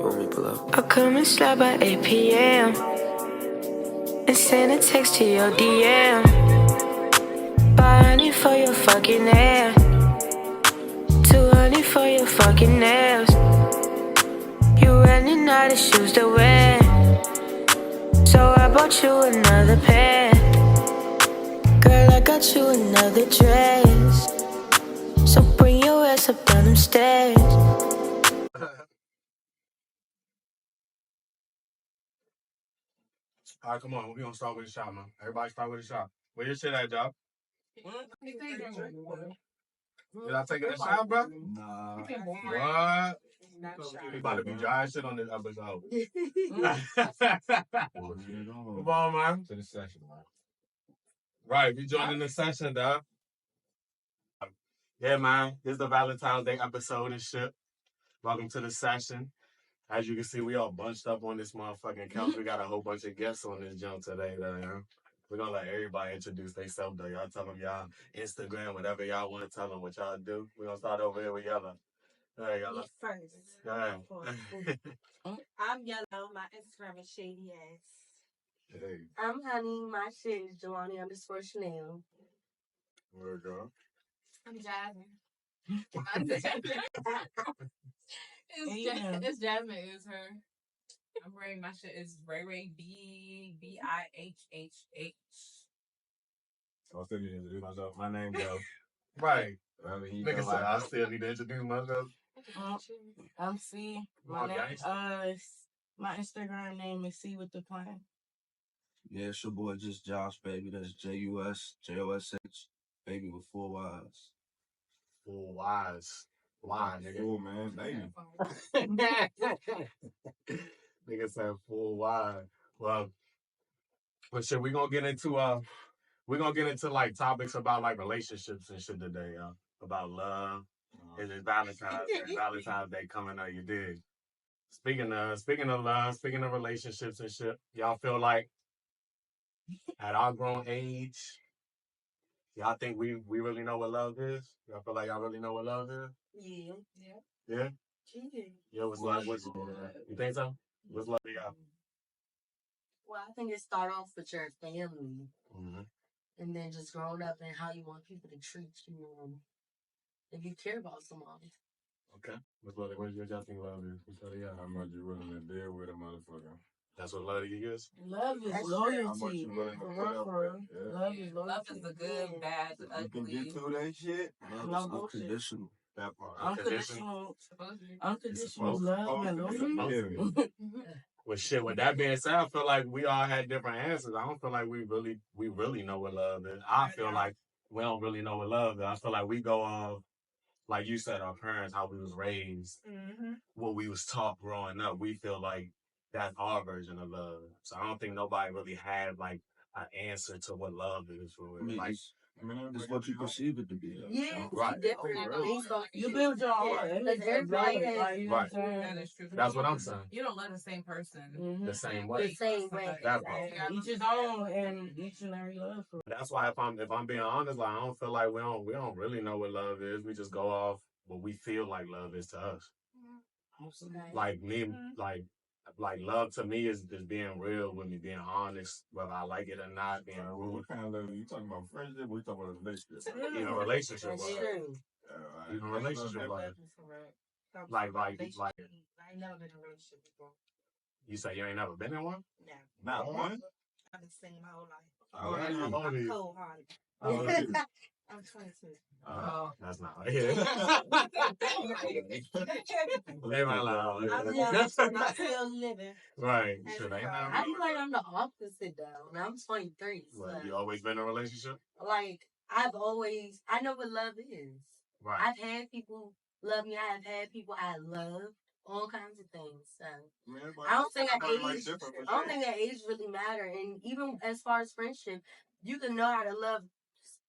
want me to pull up? I'll come and slide by 8 p.m. and send a text to your DM. Buy honey for your fucking hair, 200 for your fucking nails. You running out of shoes to wear, so I bought you another pair. Girl, I got you another dress, so bring your ass up down them stairs. All right, come on. We're going to start with a shot, man. Everybody start with a shot. Where your shit at, Job? Did I take a shot, bro? Nah. What? We about to be dry shit on this episode. Come on, man. To the session, man. Right, we joining the session, dog. Yeah, man. This is the Valentine's Day episode and shit. Welcome to the session. As you can see, we all bunched up on this motherfucking couch. We got a whole bunch of guests on this jump today, though. We're gonna let everybody introduce themselves, though. Y'all tell them y'all Instagram, whatever y'all want to tell them what y'all do. We're gonna start over here with Yella. Hey, Yella. First. Go ahead. I'm Yellow. My Instagram is Shady Ass. Hey, I'm Honey. My shit is Jelani_Chanel. where it go? I'm Jasmine. It's Jasmine is her. I'm Ray. My shit is Ray BIHHH. I still need to introduce myself. My name Joe. Right. Nigga said I still need to introduce myself. I'm C. My My Instagram name is C with the plan. Yeah, it's your boy, just Josh, baby. That's JUSJOSH, baby with 4 Ys. 4 Ys. Why, nigga? Cool, man, baby. Nigga said 4 Y. Well, but shit, we're gonna get into like topics about like relationships and shit today, about love. And it's Valentine's Day coming up, you dig? Speaking of love, speaking of relationships and shit, y'all feel like at our grown age, y'all think we really know what love is? Y'all feel like y'all really know what love is? Yeah. Yeah? Yeah. Yeah, what's love? You think so? What's love to y'all? Well, I think it starts off with your family. Mm-hmm. And then just growing up and how you want people to treat you. If you care about someone. Okay. What y'all think love is? How much you willing to deal with a motherfucker? That's what love to you is? Love is How much loyalty. you willing to put up with? Yeah. Love is loyalty. Love is the good, bad, the You can ugly. get through that shit. Love is unconditional. That part. Unconditional love and loyalty. Well, shit, with that being said, I feel like we all had different answers. I don't feel like we really know what love is. I feel like we don't really know what love is. I feel like we go off, like you said, our parents, how we was raised, what we was taught growing up. We feel like that's our version of love. So I don't think nobody really had like an answer to what love is for real. Like, It's what you perceive it to be. Yeah, right. Different. Oh, You build your own. Everybody has. Right. That is true. That's what I'm saying. You don't love the same person. The same way. The same way. That's right. Each his own and each and every love. That's why if I'm being honest, like I don't feel like we don't really know what love is. We just go off what we feel like love is to us. Like me, like love to me is being real with me, being honest, whether I like it or not, being rude. What kind of love? You talking about friendship? We talking about a relationship? Even a relationship, That's love. true. Even a relationship, love. Like. I ain't never been in a relationship before. You say you ain't never been in one? No. Not one. I've been single my whole life. How old are you? Cold-hearted. I'm 22. That's not. Yeah. They might lie. I'm still living. Right. Should ain't I feel like I'm the opposite though. Now I'm 23. So. Well, you always been in a relationship? Like I know what love is. Right. I've had people love me. I have had people I love. All kinds of things. So I don't think that age really matter. And even as far as friendship, you can know how to love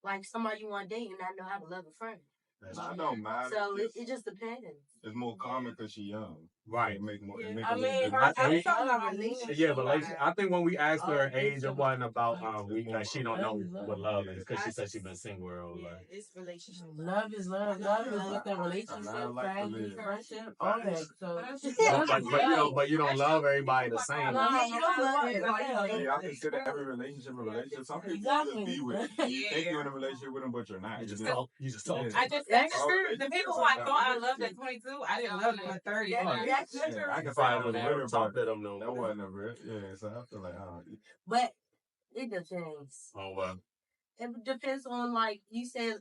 like somebody you want to date and not know how to love a friend. That don't matter. So it just depends. It's more common because she young. Right. It make more. Yeah. It make I a mean, little her, bit. I'm talking about relationship. I think when we asked her age, it wasn't about that she don't know what love is because she said she been single her whole life. It's relationship. Love is love. Love is within relationship, family, friendship, all that. So, But you don't love everybody the same. no, you don't love everybody. Yeah, I consider every relationship a relationship. Some people you be with. You think you're in a relationship with them, but you're not. You just talk. I just that's true. The people who I thought I loved at 22, I didn't love them at 30. That's true. I can Probably find would a never little talk but to them no that more. wasn't a real. Yeah, so I feel like, But it depends. Oh well. It depends on, like you said,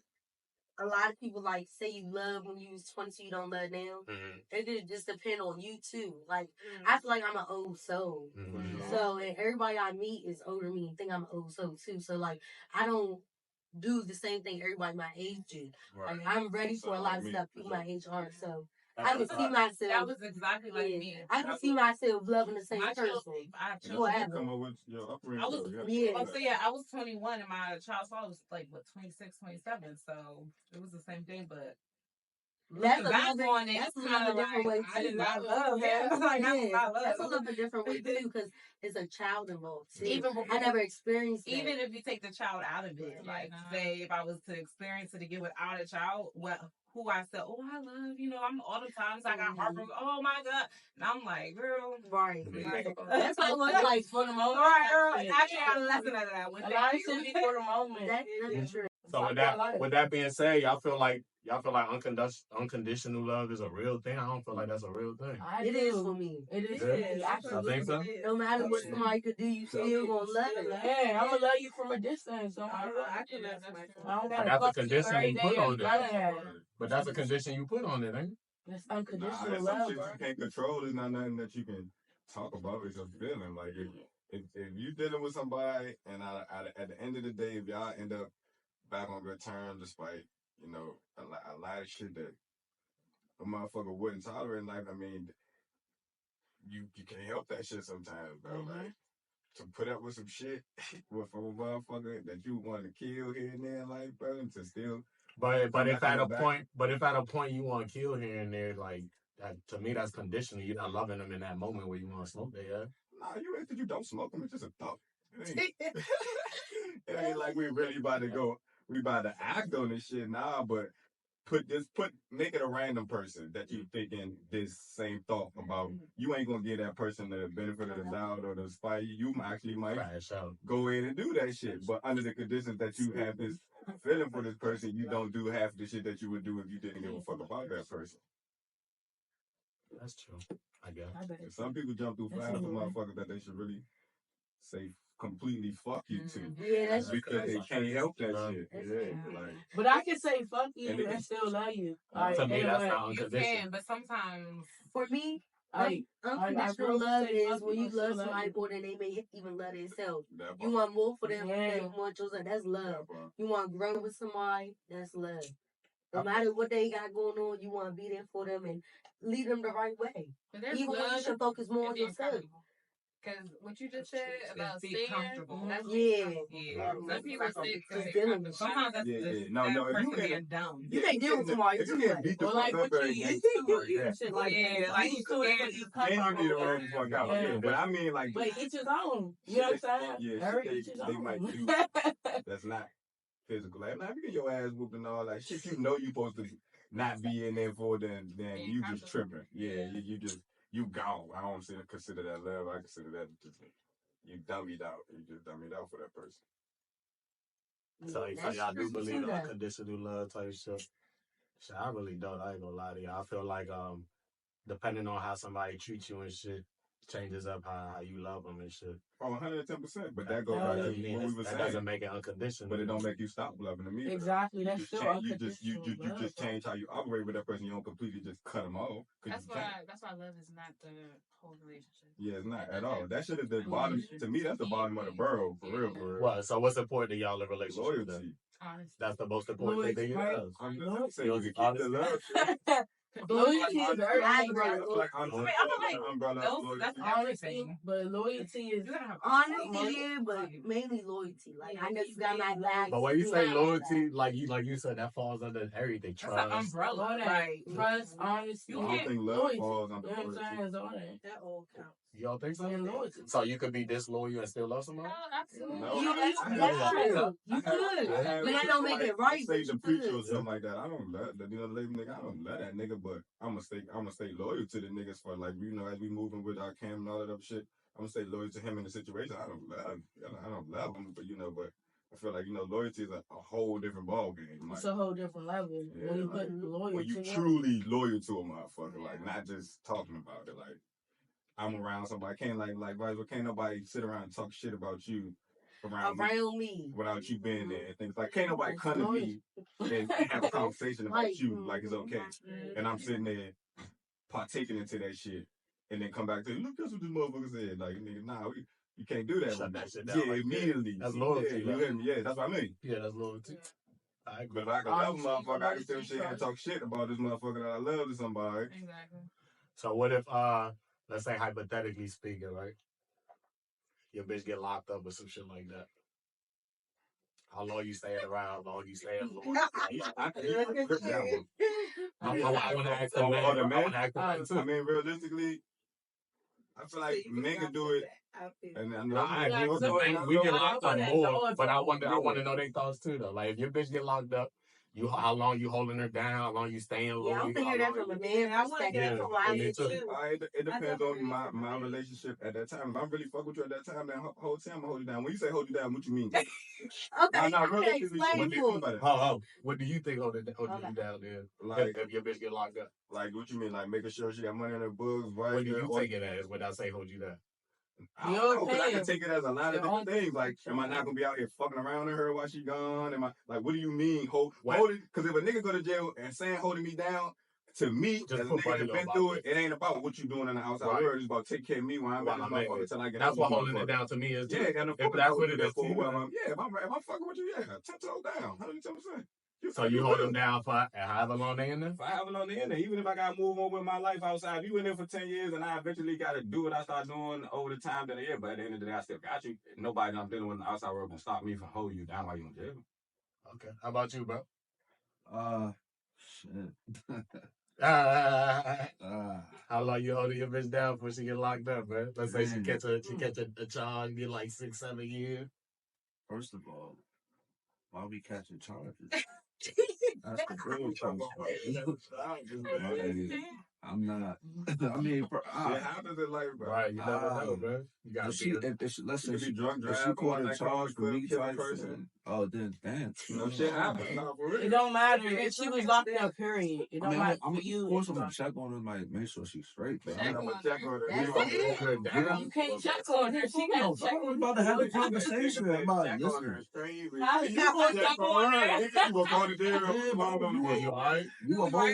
a lot of people like say you love when you was 22, you don't love now. Mm-hmm. It just depend on you too. Like I feel like I'm an old soul. Mm-hmm. So and everybody I meet is older than me and think I'm an old soul too. So like I don't do the same thing everybody my age do. Right. Like I'm ready for a lot of me. stuff people my age aren't. So I can see myself. That was exactly like me. I can see myself loving the same My person. children, I have you children. come up with your upbringing. I was, I was 21 and my child's father was like, 26, 27. So it was the same thing, but That's back on it, it's kind of different way. I did not love him. That's a little bit different way too, because it's a child involved too. Even I never experienced that. Even if you take the child out of it, like say if I was to experience it again without a child, who I said, oh, I love, I'm all the times I got heartbroken, oh my God. And I'm like, girl. Right. Like, that's what it was like for the moment. Right, girl. Actually, I got a lesson out of that one. A lot of shit for the moment. That's true. So with that being said, y'all feel like unconditional love is a real thing? I don't feel like that's a real thing. It is for me. It is. I think so. No matter what somebody could do, you still gonna love it. Yeah, I'm gonna love you from a distance. I can love I don't That's a condition you put on it. But that's a condition you put on it, ain't it? It's unconditional Some love. shit you can't control. It's not nothing that you can talk about. It's a feeling. Like if you dealing with somebody, and at the end of the day, if y'all end up back on good terms, despite a lot of shit that a motherfucker wouldn't tolerate in life. I mean, you can't help that shit sometimes, bro. Mm-hmm. Like to put up with some shit with a motherfucker that you want to kill here and there in life, bro, and to still. But if at a point you want to kill here and there, like that, to me that's conditional. You're not loving them in that moment where you want to smoke there. Yeah? Nah, you ain't that you don't smoke them. It's just a thought. It ain't like we really about to go. We about to act on this shit now, but make it a random person that you thinking this same thought about. You ain't gonna give that person the benefit of the doubt or the spite. You actually might go in and do that shit, but under the conditions that you have this feeling for this person, you don't do half the shit that you would do if you didn't give a fuck about that person. That's true, I guess. And some people jump through fast for motherfuckers that they should really say completely fuck you to. Yeah, that's because they can't help that shit. Yeah, like. But I can say fuck you and still love you. Like, to me, that's not unconditional. You can, but sometimes for me, like unconditional love is when you love somebody more than they may even love themselves. You want more for them than you want yourself. That's love. You want to grow with somebody. That's love. No matter what they got going on, you want to be there for them and lead them the right way. Even when you should focus more on yourself. Because what you just said about staying comfortable. That's Some people say sometimes that's No, if you can't dumb. You can't deal with somebody. If you can't beat the fuck up like you need to run the fuck out. Yeah, but I mean, like, but each his own. You know what I'm saying? Yeah, they might do. That's not physical. Like, if you get your ass whooped and all that shit, you know you supposed to not be in there for, then you just tripping. Yeah, you gone. I don't consider that love. I consider that just you dummied out. You just dummied out for that person. So y'all do believe in unconditional love type stuff? Shit, I really don't. I ain't gonna lie to you. I feel like depending on how somebody treats you and shit, changes up how you love them and shit. Oh, 110%. But that goes back to what we were saying. That doesn't make it unconditional. But it don't make you stop loving them either. Exactly. That's still unconditional. You just change how you operate with that person. You don't completely just cut them off. That's why love is not the whole relationship. Yeah, it's not at all. That shit is the bottom. To me, that's the bottom of the barrel. For real. Well, so what's important to y'all in a relationship? Loyalty. Honesty. That's the most important thing to you. I'm just saying you can keep the love. Loyalty is everything. That's everything. But loyalty is honesty, but mainly loyalty. Like I know you got my back. But when you say loyalty, like you said, that falls under everything. Trust, that's an umbrella. all that. Like Trust, honesty. I don't think love loyalty. falls under You know what I'm saying? loyalty. It's all that. That all counts. You don't think so? And loyalty. So you could be disloyal and still love somebody? Absolutely. No. That's true. You could, but that don't make it right. Say the preacher or something like that. I don't love the label nigga. I don't love that nigga, but I'm gonna stay loyal to the niggas for like as we moving with our cam and all that other shit. I'm gonna stay loyal to him in the situation. I don't love him, but but I feel like loyalty is a whole different ball game. Like, It's a whole different level when you put loyalty. when you truly loyal to a motherfucker, like not just talking about it. Like I'm around somebody, can't can't nobody sit around and talk shit about you around me without you being there and things like can't nobody come to me and have a conversation about you like it's okay. And I'm sitting there partaking into that shit and then come back to look, that's what this motherfucker said. Like nigga, nah, you can't do that. Shut that shit down. Yeah, immediately. That's loyalty. You hear me? Yeah, that's what I mean. Yeah, that's loyalty. But if I can love a motherfucker, I can still shit and talk shit about this motherfucker that I love to somebody. Exactly. So what if let's say hypothetically speaking, right? Your bitch get locked up or some shit like that. How long you staying around? How long you staying? I want to ask the man. I mean, realistically, I feel like men can do it. And I agree with the we get locked up more, but I want to know their thoughts too, though. Like if your bitch get locked up, how long you holding her down? How long you staying low? Yeah, I'm thinking that from a man. I want to get from why it depends on my relationship at that time. If I'm really fuck with you at that time, then whole time I hold you down. When you say hold you down, what you mean? Okay, what do you think holding you down there? Like if your bitch get locked up, like what you mean? Like making sure she got money in her books, right? What do you take it as when I say hold you down? I don't know, I can take it as a lot of different things. Like, am I not gonna be out here fucking around in her while she gone? Am I like, what do you mean holding? Because if a nigga go to jail and saying holding me down, to me, as a nigga that been through it, it ain't about what you doing in the outside world. It's about take care of me while I'm in this motherfucker till I get. That's what holding it down to me is. Yeah, if that's what it is for. If I'm fucking with you, 10 toes down, 110%. So you hold them down for however long they in there? For however long they in there. Even if I got to move on with my life outside, if you in there for 10 years and I eventually got to do what I start doing over the time that I am, but at the end of the day, I still got you. Nobody I'm dealing with in the outside world can stop me from holding you down while you in jail. Okay. How about you, bro? Shit. How long you holding your bitch down before she get locked up, man? Let's say she catch a charge, get like 6-7 years. First of all, why we catching charges? That's the real question. I'm not. I mean, how does it like, bro? Right, you never know, bro. You got to let's say she drunk drive, she caught a charge for me type person. Oh, then damn. No shit happens. It don't matter if she was locked up. Period. It don't matter for you. Of course, I'm gonna check on her, like make sure she's straight. But I'm gonna check on her. You can't check on her. She got to check. We're about to have a conversation about it. Listen. How you gonna check on her? You were going to jail. You alright? You a boy.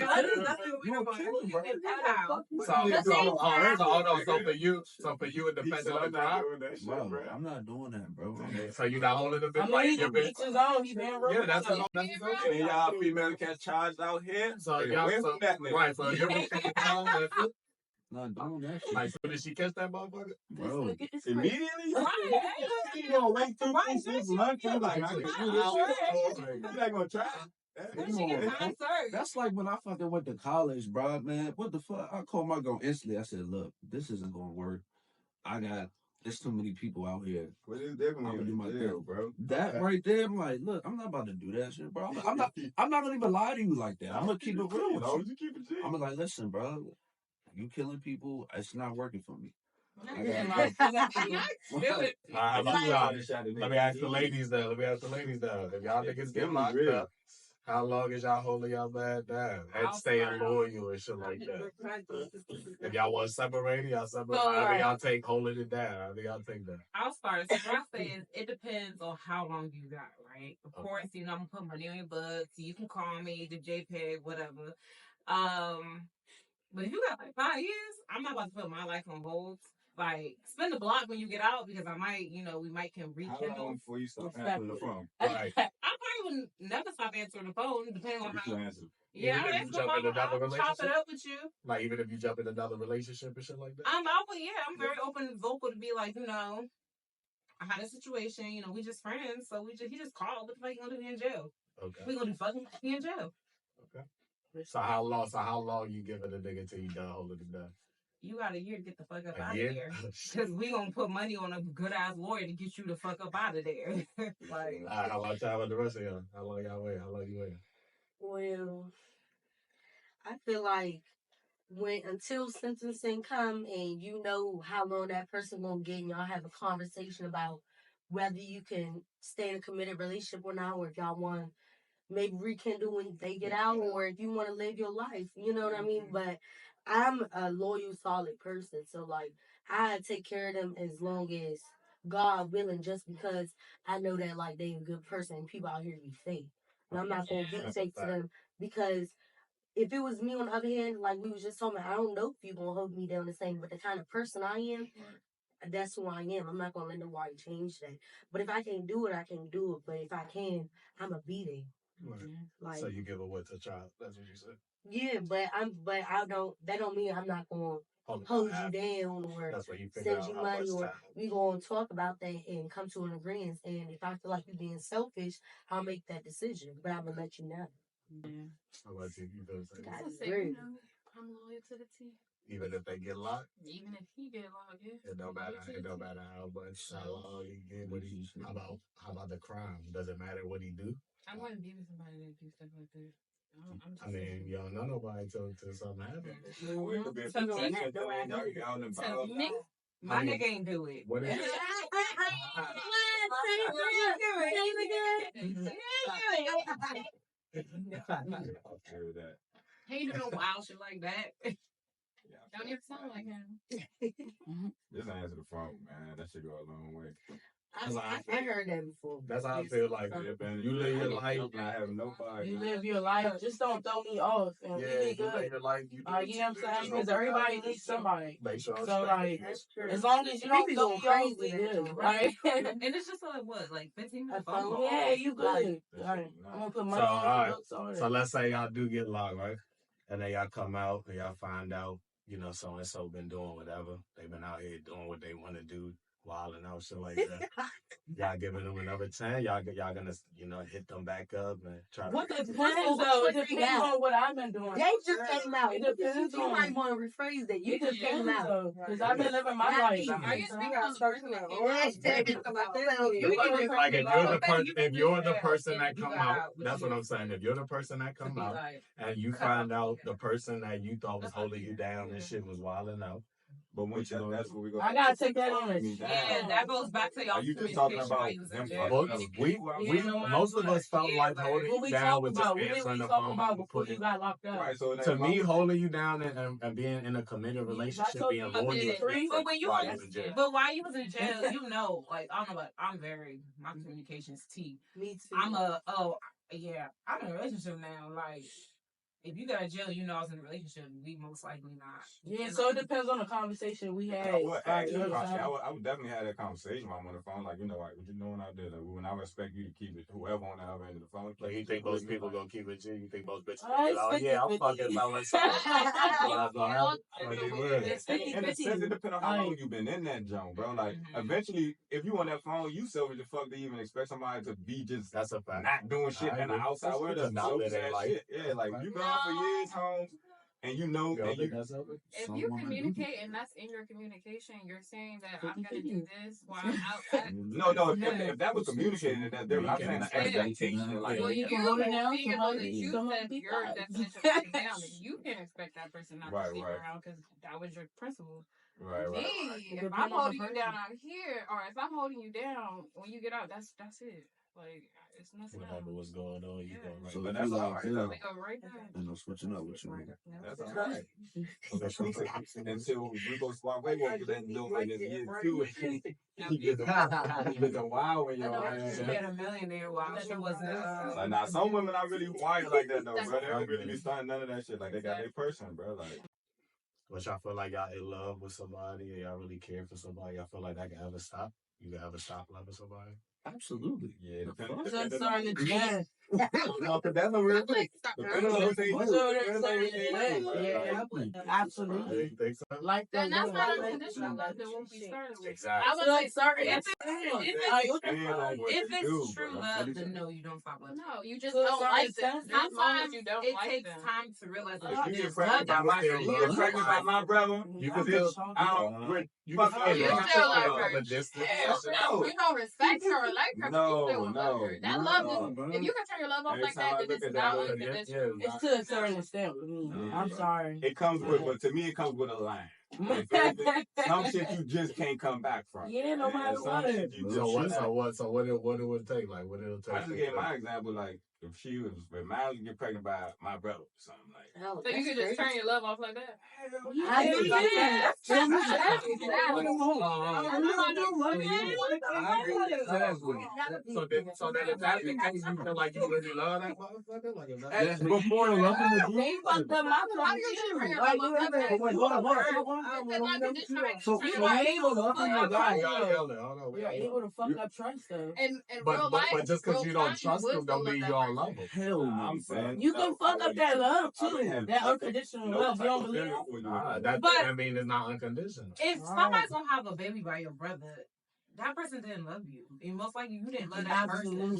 You a killer, bro. So for you, it depends on the time. Bro, I'm not doing that, bro. So you not holding the bitch? I mean, your bitch is on. He been real. Yeah, that's okay. And y'all female catch charged out here. So y'all, right? So your bitch not doing that shit. Like, so did she catch that motherfucker? Bro, immediately? You gonna wait 2 months? Like, I can do this shit. You not gonna try? That's like when I fucking went to college, bro, man. What the fuck? I called my girl instantly. I said, look, this isn't gonna work. There's too many people out here. Well, it's definitely do my deal, bro. That right there, I'm like, look, I'm not about to do that shit, bro. I'm not gonna even lie to you like that. I'm gonna keep it real with you. I'm gonna like, listen, bro, you killing people, it's not working for me. Let me ask the ladies though. If y'all niggas get locked up, how long is y'all holding y'all man down and staying loyal and shit like that? If y'all want separated, y'all separate. How do y'all take holding it down? How do y'all take that? I'll start. So what I say is it depends on how long you got, right? Of course, I'm gonna put my name in your books. You can call me the JPEG, whatever. But if you got like 5 years, I'm not about to put my life on hold. Like, spin the block when you get out because I might, we might can rekindle. How long before you start answering the phone? Right. I'm probably would never stop answering the phone, depending on how. Yeah, I'll if you jump in another I'll chop it relationship, up with you. like even if you jump in another relationship and shit like that. I'm very open and vocal to be like, I had a situation, we just friends, so he just called. What the fuck you gonna do? He in jail. Okay. We gonna do fucking he in jail. Okay. So how long you giving the nigga till you done holding it down? You got a year to get the fuck up A out year? of there. Because we gonna put money on a good ass lawyer to get you the fuck up out of there. Like, how long time with the rest of y'all? How long y'all wait? How long you waiting? Well, I feel like until sentencing come and you know how long that person gonna get, and y'all have a conversation about whether you can stay in a committed relationship or not, or if y'all want to maybe rekindle when they get out, or if you want to live your life, you know what I mean? But I'm a loyal, solid person, so like I take care of them as long as God willing, just because I know that like they a good person. People out here to be fake, and I'm not gonna be fake to them, because if it was me on the other hand, like we was just talking about, I don't know if you gonna hold me down the same, but the kind of person I am, that's who I am. I'm not gonna let nobody change that. But if I can't do it, I can't do it. But if I can, I'ma be there. Right. Like, so you give a what to child? That's what you said. Yeah, but I don't. That don't mean I'm not gonna hold you down or send you money, or we gonna talk about that and come to an agreement. And if I feel like you're being selfish, I'll make that decision. But I'm gonna let you know. Yeah. How about you? You feel the same? I say, I'm loyal to the T. Even if they get locked? Even if he get locked, yeah. It don't matter how much, how long he get, how about the crime? Does it matter what he do? I wouldn't be with somebody that do stuff like that. I mean, you don't know nobody till something happens. My nigga ain't do it. What is it? He ain't doing no wild shit like that. Don't even sound like him. Just answer the phone, man. That should go a long way. I heard that before. That's how I feel like you live your life, not having nobody. You live your life. Just don't throw me off. And yeah, be good. You live your life. You know what I'm saying? Because everybody needs somebody. Make sure so like, as long as you don't throw me off, we good, right? And it's just like 15 minutes. Yeah, you good. Right. I'm gonna put money on the books on it. So let's say y'all do get locked, right? And then y'all come out and y'all find out, so and so been doing whatever. They've been out here doing what they want to do, wilding out, shit like that. Y'all giving them another 10. Y'all gonna, hit them back up and try what to. What it depends on what I've been doing. They just came out. It depends you might want to rephrase that. You just came out. Because I've been living my life. Like if you're the person that come out, that's what I'm saying. If you're the person that come out and you find out the person that you thought was holding you down and shit was wilding out. But when that's what we go. I gotta take that on it. Yeah, that goes back to y'all. Are you just talking about most of us felt like holding you down with just answering the phone before you got locked up. Right, so to me, holding you down and being in a committed relationship, being loyal. But while you was in jail, like I don't know, but my communication's T. Me too. I'm in a relationship now, like. If you got a jail, I was in a relationship. We most likely not. Yeah, so it depends on the conversation we had. I would definitely have that conversation while I'm on the phone. Like, what you doing out there? Like, when I respect you to keep it, whoever on the other end of the phone. Like, you think most people gonna keep it G? You think most bitches? I'm fucking about myself. In a sense, it depends on how long you've been in that zone, bro. Like, eventually, if you on that phone, you selfish the fuck to even expect somebody to be just that's a fact. Not doing shit in the outside world. Yeah, like you gone for years, Holmes, and if you communicate and that's in your communication, you're saying that I'm gonna do this while I'm outside. No. If that was communicated, that's different. I'm saying the expectation. Like, well, you can hold it down. You said your definition of putting down. You can't expect that person not to stick around because that was your principle. Right. Me, if I'm holding you down out here, or if I'm holding you down when you get out, that's it. Like, it's nothing else. Whatever was going on, you go right. So but that's all right. We go right back. Switching up with you. That's all right. Until we go swap way over, then do like this year too. You get the wild when you're She had a millionaire while she wasn't. Like, nah, some women are really wired like that though, bro. They don't really be starting none of that shit. Like, they got their person, bro. Like. But y'all feel like y'all in love with somebody and y'all really care for somebody, y'all feel like that can ever stop? You can ever stop loving somebody? Absolutely. Yeah, Just starting to change. No, because that's a real thing. Yeah, absolutely. Like that. And that's not unconditional love that won't be started with. Exactly. I was like, If it's true love, then no, you don't fuck with them. no, you just don't like them. Sometimes You don't it like takes them. time to realize If that you there's get pregnant love. by my brother, You can still, still, you can still You love still like her. her. distance. No. You don't respect her or like her, but you still will love her. That love is, if you can turn your love off Every like time I that, then look it's at not that, unconditional. It's to a certain extent with me. I'm sorry. It comes with, but to me, it comes with a line. Some shit you just can't come back from. Yeah, no matter what. So what it would take? Like what it'll take? I just gave my example, like if Miles get pregnant by my brother or something like. So you can just turn your love off like that. So then if that's the case, you feel like you really love that motherfucker? Like if that's Before the love of the They fucked up my How you just turn your Like, love off like that? wait, hold on. So you are able to fuck up trust. You are able to fuck up trust though. In real life, but just because you don't trust would them don't still mean love you that don't love person. them. hell no. I'm saying You can fuck up that love too. That unconditional love. You don't believe it? That mean it's not unconditional. If somebody's gonna have a baby by your brother, that person didn't love you. And most likely you didn't love that person.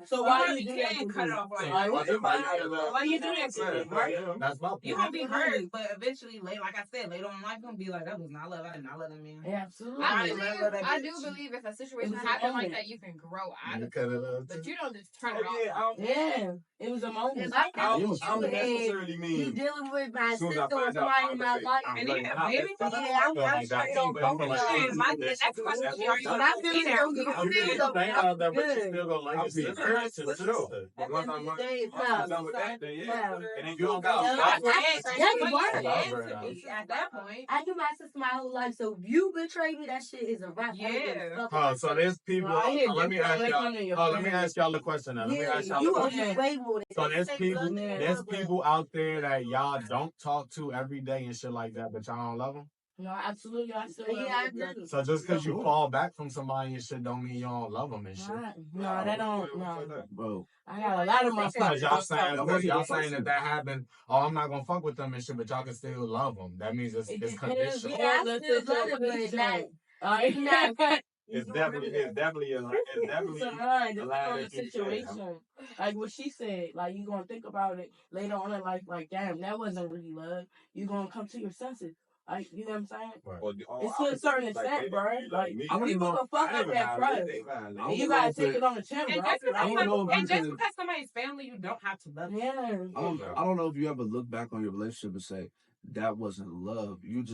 So why you you can't cut it off like why you do that to me, right? That's my point. you're gonna be hurt, but eventually, like I said, later on in life, you're gonna be like, that was not love. I did not love that man. Absolutely. I do believe if a situation happens like that, you can grow out of it. But you don't just turn it off. Yeah, it was a moment. I don't necessarily You mean. dealing with my Soon as sister I or find out, somebody in my life. And then, maybe I'm straight on both of the them. next question is, are you So gonna my be there? feelings don't get still But you good. still gonna like I'll your be sister. hurt for sure. But once I'm At the end of the done day, with that, then yeah. no. And then You go don't got out. At that point. I knew my sister my whole life, so if you betray me, that shit is a wrap. Yeah. So there's people. Let me ask y'all. Let me ask y'all a question now. Let me ask y'all. You owe me way more than So there's people out there that y'all don't talk to every day and shit like that, but y'all don't love them. No, absolutely. I still I love do. So just because you fall back from somebody and shit don't mean you don't love them and shit. No, that don't. No, Bro. I got a lot of my Because y'all saying that happened. Oh, I'm not gonna fuck with them and shit, but y'all can still love them. That means it's conditional. Yeah, I still love it, but not. It's definitely a line the situation. Like what she said, like you gonna think about it later on in life, like damn, that wasn't really love. You gonna come to your senses. Like, you know what I'm saying? Right. It's to a certain extent, bro. Like, me. you can fuck up that trust. And you gotta take it on the chin, bro. And just because somebody's family, you don't have to love them. Yeah. I don't know if you ever look back on your relationship and say, that wasn't love. You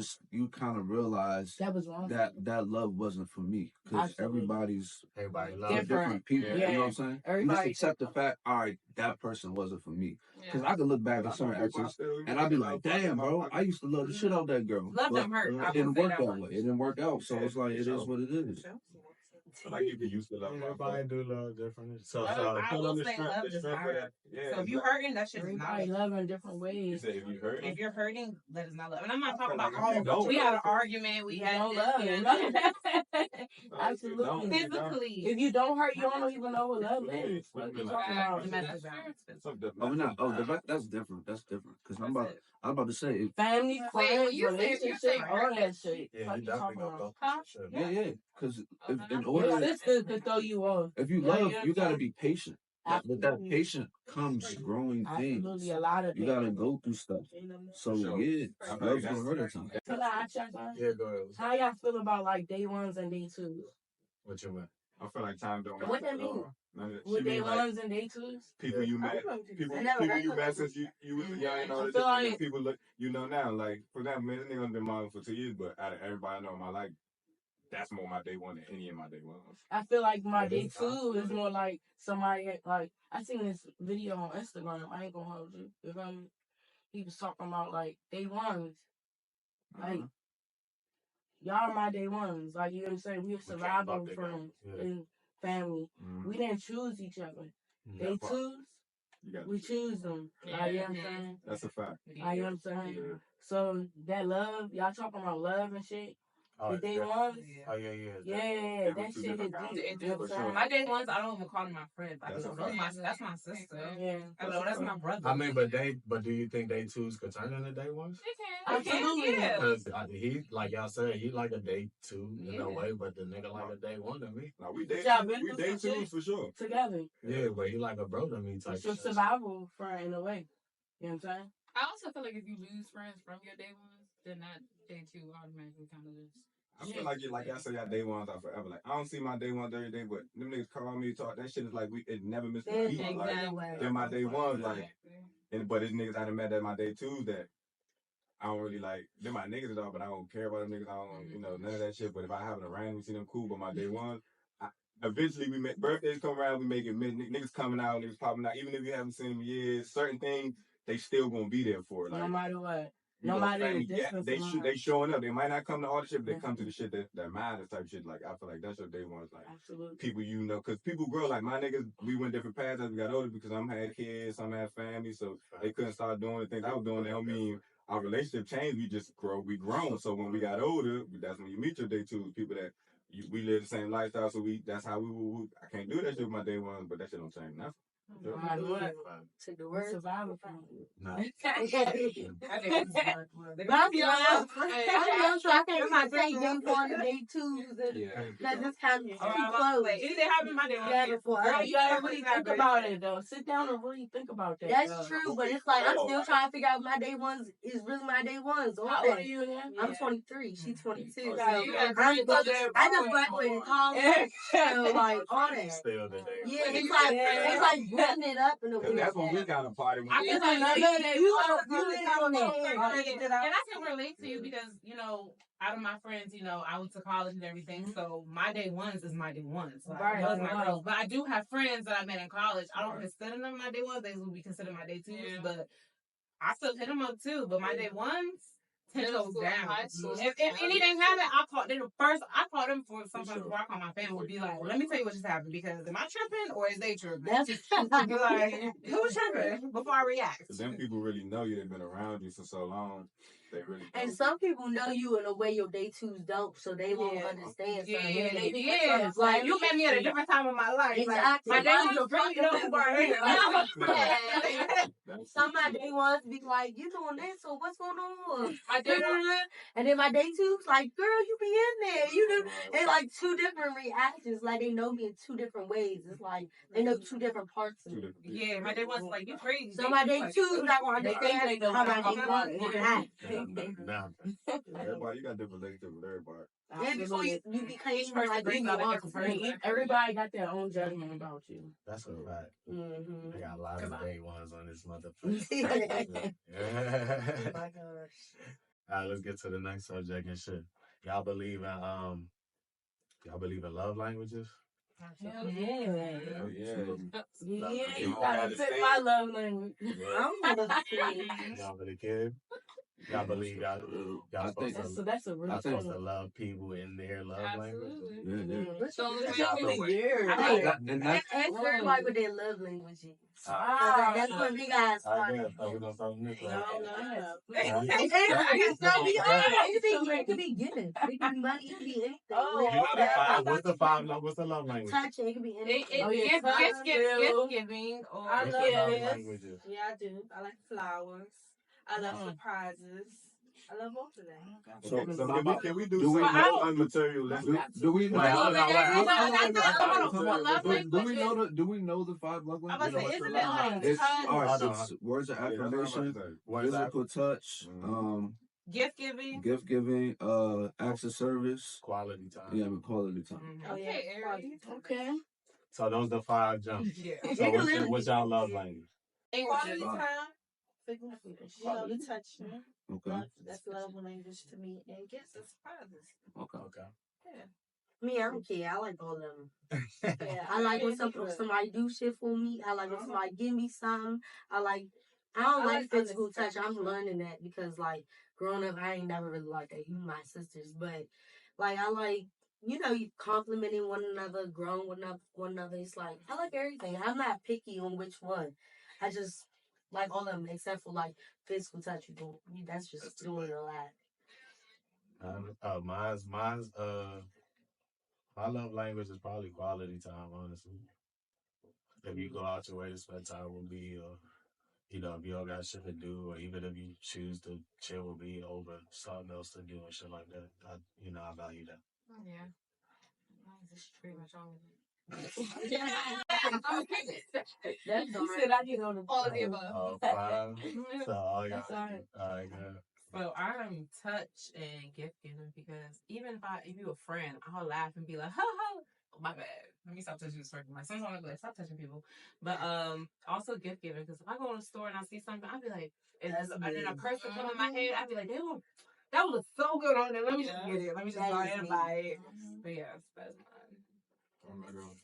kind of realize that was wrong. That love wasn't for me. Because everybody loves different people. Yeah. You know what I'm saying? Everybody. You just accept the fact, all right, that person wasn't for me. Because I could look back at certain exes and I'd be like, damn, bro, I used to love the shit out of that girl. Love them hurt. It didn't work that way. It didn't work out. So it's like, it is what it is. Like you can use the love. Everybody do love different. So I will say love is hurt. So if you hurting, that shit is not. Everybody love in different ways. If you're hurting, that is not love. And I'm not talking about we had an argument. We had love. Absolutely. Physically. If you don't hurt, you don't even know what love is. What you talking about? That's different. That's different. Because I'm about to say family, friends, relationship, all that shit. Yeah, you definitely gonna go. Yeah. Because in order to throw you off, if you love, you gotta be patient. With that patient comes growing things. Absolutely, a lot of you gotta go through stuff. So yeah, love's gonna hurt at times. Yeah, go ahead. How y'all feel about like day ones and day twos? What you mean? I feel like time don't. What that mean? With day ones and day twos? People you met, people you met since you was young and all that. People look, you know now. Like for example, man, this nigga been mine for 2 years, but out of everybody I know in my life, that's more my day one than any of my day ones. I feel like my day two is more like somebody like I seen this video on Instagram. I ain't gonna hold you. You know, he was talking about like day ones, like y'all my day ones. Like you know what I'm saying? We're survival friends and family. We didn't choose each other. Day twos, we choose them. Like, you know what I'm saying? That's a fact. Like, you know what I'm saying? So that love, y'all talking about love and shit. The day ones. Oh yeah. Yeah, that shit is deep. My day ones, I don't even call them my friends. That's my sister. Yeah. That's my brother. I mean, but do you think day twos could turn into day ones? Absolutely. Because he, like y'all said, he like a day two in a way, but the nigga like a day one to me. No, we day twos for sure. Together. Yeah, but he like a bro to me type. It's a survival friend in a way. You know what I'm saying? I also feel like if you lose friends from your day ones, then that day two automatically kind of just. I feel like I said, y'all day ones are forever. Like I don't see my day ones every day, but them niggas call me, talk. That shit is like it never missed a beat. Like then my day ones, like, but it's niggas I done met at my day twos that I don't really like. They're my niggas and all, but I don't care about them niggas. I don't, none of that shit. But if I happen to randomly see them cool, but my day ones, eventually we make birthdays come around, we make it niggas coming out, niggas popping out. Even if you haven't seen them in years, certain things they still gonna be there for. Like, no matter what. No matter the distance. They showing up. They might not come to all the shit, but they come to the shit that matters type shit. Like I feel like that's what they want. Like absolutely. People because people grow. Like my niggas, we went different paths as we got older because some had kids, some had family, so they couldn't start doing the things I was doing. That don't mean our relationship changed. We just we grown. So when we got older, that's when you meet your day twos. People that we live the same lifestyle. So that's how we I can't do that shit with my day ones, but that shit don't change nothing. Took the word survival from no. I can't say day one and day twos. That just kind of too close. It didn't happen my day one. Yeah, before. You gotta really think about it though. Sit down and really think about that. That's true, but it's like I'm still trying to figure out my day ones is really my day ones. How old are you again? I'm 23. She's 22. So I just graduated college. So like all that. Still the day. Yeah, it's like blending it up in a way. That's when we got a party. I feel like and I can relate to you because out of my friends, I went to college and everything, so my day ones is my day ones. Like, those my girls. But I do have friends that I met in college. I don't consider them my day ones. They would be considered my day twos, but I still hit them up too. But my day ones. 10 toes down. If anything happened, I called them for sometimes before I call my family would be like, let me tell you what just happened because am I tripping or is they tripping? Be like, who's tripping before I react? Them people really know you. They've been around you for so long. They really know. And some people know you in a way your day twos don't, so they won't understand. Yeah. Like you met me at a different time of my life. Exactly. Like, my day ones will bring you up Some of my day ones be like, you doing this, so what's going on? My day one, and then my day twos like, girl, you be in there. You know, it's like two different reactions. Like they know me in two different ways. It's like they know two different parts of me. Yeah, my day one's like, you crazy. So my day twos not gonna understand how my day ones react. Everybody, you got different relationship with everybody. And before you became like everybody got their own judgment about you. That's a fact. Mm-hmm. I got a lot of day ones on this motherfucker. Oh my gosh. All right, let's get to the next subject and shit. Y'all believe in love languages? Hell yeah. You gotta pick my love language. I'm gonna say. Y'all for the kid? Y'all believe y'all that's a real supposed to love people in their love language? Ask everybody what their love language is. That's what we guys started. We're gonna start new. It could be giving. It could be money. It could be anything. What's the love language? Touching. It could be anything. Gift giving. I love languages. Yeah, I do. I like flowers. I love surprises. I love both of them. So can we do some more unmaterialistic? Do we know? Do we know the 5 love languages? Isn't it like it's words of affirmation, physical touch, gift giving, acts of service, quality time. Yeah, quality time. Okay. So those are the 5 jumps. Yeah. So what's y'all love language? Quality time. Quality touch. Okay. That's love language to me. And gifts and surprises. Okay. Yeah. Me, I don't care. I like all of them. I like when somebody do shit for me. I like when somebody give me something. I don't like physical touch. I'm learning that because, like, growing up, I ain't never really like that. You my sisters. But, like, I like, you complimenting one another, growing with one another. It's like, I like everything. I'm not picky on which one. I just like all of them except for, like, physical touch. That's just doing a lot. Mine's my love language is probably quality time, honestly. If you go out your way to spend time with me, or if you don't got shit to do, or even if you choose to chill with me over something else to do and shit like that, I value that. Oh, yeah. Mine's just pretty much all of it. That's he said I get on the All of the above. Oh, fine. So, That's all right. all right, good. So I'm touch and gift giving because even if you a friend, I'll laugh and be like, ha ha, oh, my bad. Let me stop touching this person. Like sometimes I'll be like, stop touching people. But also gift giving because if I go in the store and I see something, I'll be like, and then a person come in my head, I'll be like, that would look so good on there. Let me just get it. Let me just buy it. But yes, that's mine. Oh my god.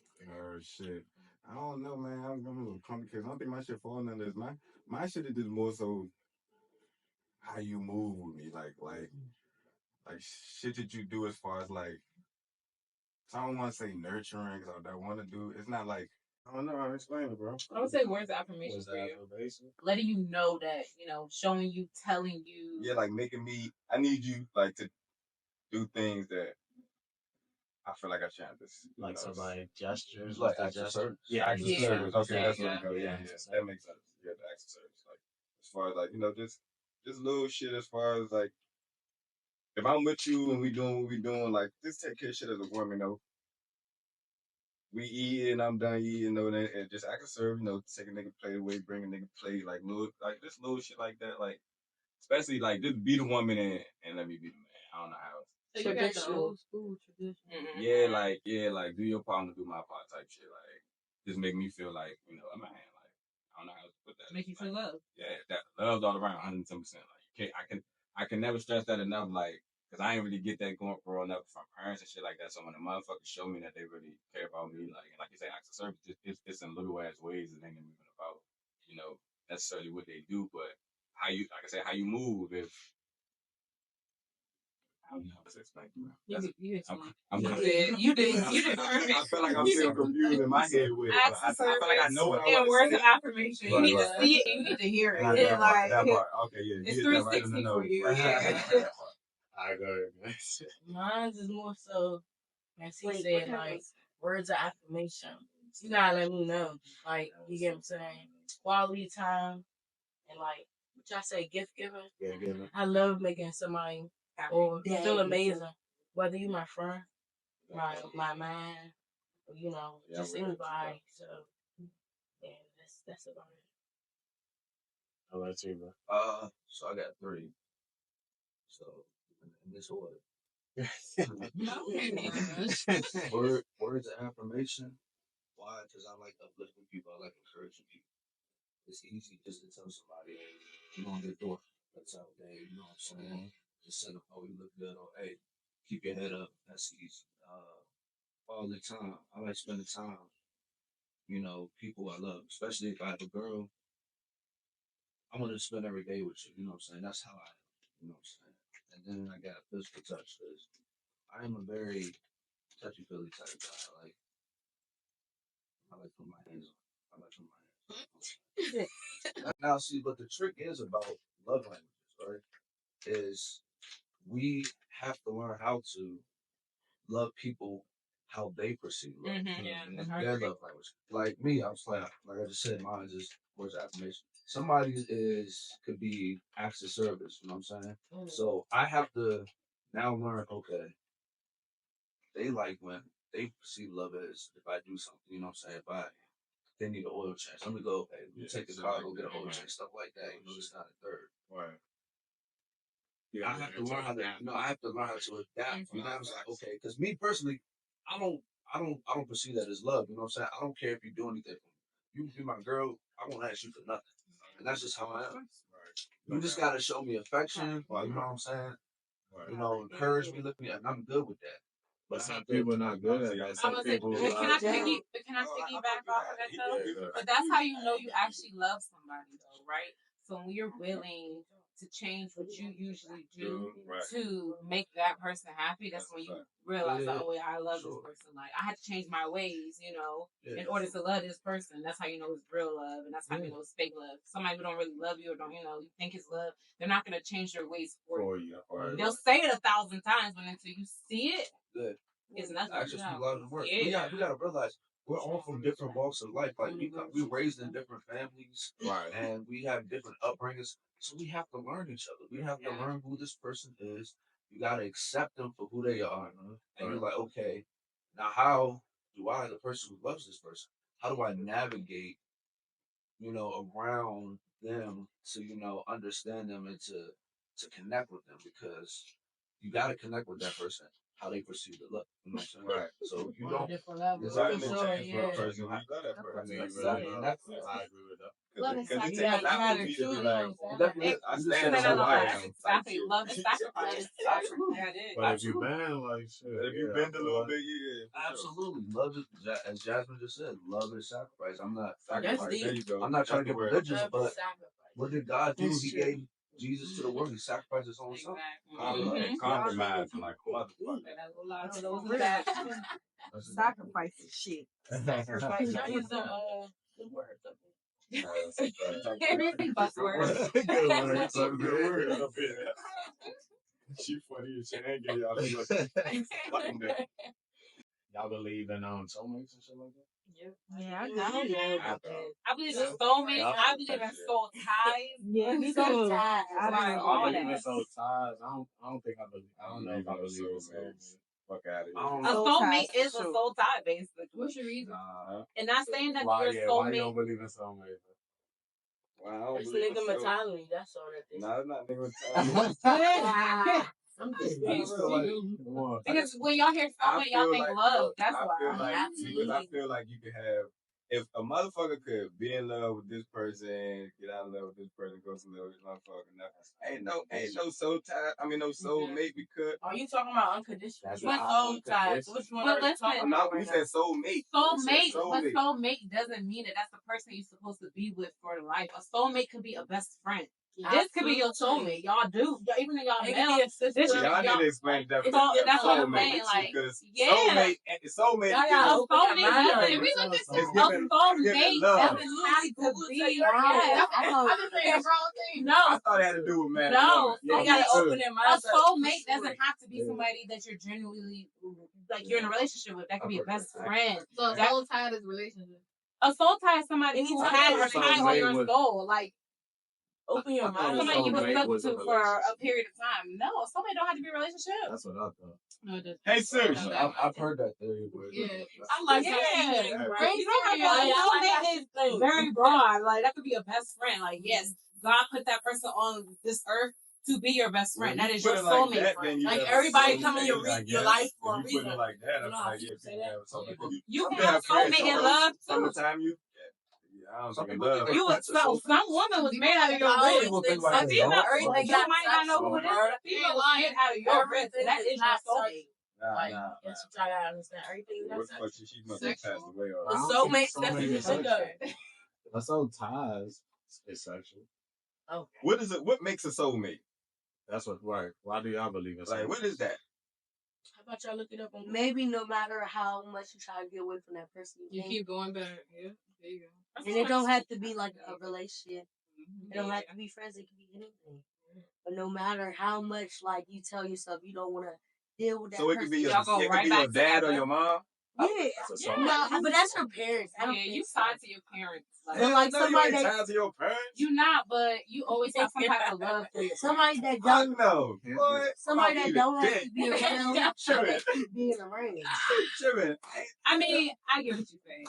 Shit. I don't know, man. I'm a little complicated. I don't think my shit falling under this. My shit is just more so how you move with me, like shit that you do as far as like. So I don't want to say nurturing because I want to do. It's not like I don't know how to explain it, bro. I would say words of affirmation for you. Letting you know that, showing you, telling you. Yeah, like making me. I need you like to do things that I feel like I shouldn't. Like some like gestures, like acts of service. Yeah, acts of service. Okay, that's what yeah, I'm going. Yeah, that makes sense. Yeah, the acts of service. Like as far as like just little shit. As far as like if I'm with you and we doing what we doing, like just take care of shit as a woman. We eating, I'm done eating, and just act of service. Take a nigga plate away, bring a nigga plate, like this little shit like that. Like especially like just be the woman and let me be the man. I don't know how. So you got the old school tradition. Yeah, like do your part, do my part type shit. Like just make me feel like a man. Like I don't know how to put that. Make you feel loved. Yeah, that love's all around, 110%. Like I can never stress that enough. Like because I ain't really get that growing up from parents and shit like that. So when the motherfuckers show me that they really care about me, like you say, acts of service, it's in little ass ways. It ain't even about necessarily what they do, but how you, like I say, how you move. If I don't know how to explain. You explained. You did perfect. I feel like I'm still confused in my head with it. I feel like I know what I want to say. Words of affirmation. You need to see it and you need to hear it. That part. Okay, yeah. It's 360 for you. I go ahead. Mine is more so, as he said, like words of affirmation. You gotta let me know, like you get what I'm saying. Quality time and like what y'all say, gift giving. Yeah, giving. I love making somebody feel amazing, whether you my friend, my man, or, just anybody. So yeah, that's about it. How about you, bro? So I got 3. So in this order. Words of affirmation. Why? Because I like uplifting people. I like encouraging people. It's easy just to tell somebody, hey, you on their door. That's how they, you know what I'm saying? Just say, oh, you look good, or hey, keep your head up. That's easy. All the time. I like spending time, people I love, especially if I have a girl. I want to spend every day with you, you know what I'm saying? That's how I am, you know what I'm saying? And then I got physical touch, because I am a very touchy-feely type of guy. I like putting my hands on. Now, see, but the trick is about love languages, right? Is we have to learn how to love people how they perceive love. And their love language. Like me, I was like I just said, mine is words of affirmation. Somebody could be acts of service, you know what I'm saying? So I have to now learn, okay, they like when they perceive love as if I do something, you know what I'm saying? If they need an oil change, let me go, hey, let me take the car, go get an oil change, stuff like that. It's not a third. Right. Yeah, I have to learn how to. I have to learn how to adapt. I was like, okay, because me personally, I don't perceive that as love. You know what I'm saying? I don't care if you do anything for me. You be my girl, I won't ask you for nothing, and that's just how I am. Right. You just gotta show me affection. You know what I'm saying? Right. Encourage me, lift me, and I'm good with that. But some people are not good at that. Some people. Can I piggyback off of that though? But that's how you know you actually love somebody though, right? So when you're willing to change what you usually do to make that person happy, that's when you realize, like, oh, yeah, I love this person. Like, I had to change my ways, you know, in order to love this person. That's how you know it's real love, and that's how you know it's fake love. Somebody who don't really love you or don't, you know, you think it's love, they're not going to change their ways for you. Right. They'll say it 1,000 times, but until you see it, it's nothing. Actually, speak louder than words. Yeah. We gotta realize we're all from different walks of life. Like we raised in different families, right? And we have different upbringings, so we have to learn each other. We have to learn who this person is. You gotta accept them for who they are, and you're like, okay, now how do I, the person who loves this person, how do I navigate, around them to, understand them and to connect with them because you got to connect with that person how they perceive the look. You know what I'm saying? Right. So if you don't, different levels. Right. For sure, yeah. Person, you love that person. I agree with that. Love is Because You gotta be choose like, them. I stand on why I am. Exactly. Love is sacrifice. Absolutely. But if you been like shit, If you bend a little bit, yeah. Absolutely. Love is, as Jasmine just said, love is sacrifice. I'm not Sacrifice. There you go. I'm not trying to get religious, Love but is sacrifice. what did God do? He gave Jesus to the world. He sacrificed his own son. Compromise like motherfucker. Sacrifice shit. Sacrifice. I use the word. Buzzword. Good word up here. She funny as shit. I ain't give y'all that. Y'all believe in soulmates and shit like that? Yeah, I know. I believe in soulmates. I believe in soul ties. Yeah, me too. I believe in soul ties. I don't think I believe. I don't know if I believe in soulmates. Fuck out of here. A soulmate is a soul tie, basically. What's your reason? And not saying that Why, you're a why you soulmate. don't believe in soulmates? Wow, It's nigga mentality. That's all that is. No, it's not nigga mentality. Because when y'all hear soulmate, y'all think love. That's why. I feel like you could have, if a motherfucker could be in love with this person, get out of love with this person, go to love with this motherfucker. Ain't no soul tie. I mean, no soulmate because. Are you talking about unconditional? What soul ties? Which one are you talking about? We said soulmate. But soulmate doesn't mean that that's the person you're supposed to be with for life. A soulmate could be a best friend. This could be your soulmate. Y'all do. Even though y'all male. Y'all need to explain that. That's what I'm saying. Like, soulmate. A soulmate doesn't mean to be. No. I thought it had to do with man. No. You gotta open their mind. A soulmate doesn't have to be somebody that you're genuinely, like, you're in a relationship with. That could be a best friend. So a soul tie is relationship. A soul tie is somebody who has your time on your soul. Like, open your mind. Somebody you were stuck to for a period of time. No, somebody don't have to be a relationship. That's what I thought. No, it doesn't. Hey, sir. I've heard that theory. Yeah. I like that. You know, soulmate is very broad. Like, that could be a best friend. Like, yes, God put that person on this earth to be your best friend. That is your soulmate friend. Like, everybody come in your life for a reason. Like that, I'm like, you can have a soulmate in love too. Sometimes you. I don't think love. Some woman was made out of your rib. A female, you might not know who it is. A female was made out of your rib. That is your soulmate. Like, you try to understand everything. She must have passed away. The soulmates definitely A soul ties is sexual. Okay. What makes a soulmate? That's what, right. Why do y'all believe in soulmates? Like, what is that? How about y'all look it up on Maybe no matter how much you try to get away from that person, You keep going back. Yeah, there you go. And it don't have to be like a relationship. It don't have to be friends. It can be anything. But no matter how much, like, you tell yourself you don't want to deal with that person. So it could be your dad or your mom? Yeah. No, but that's your parents. I don't think you tied to your parents. Like somebody that tied to your parents. You not, but you always have some type of love for your somebody that don't know. Somebody that don't have to be around. Keep being around. I mean, I get what you're saying.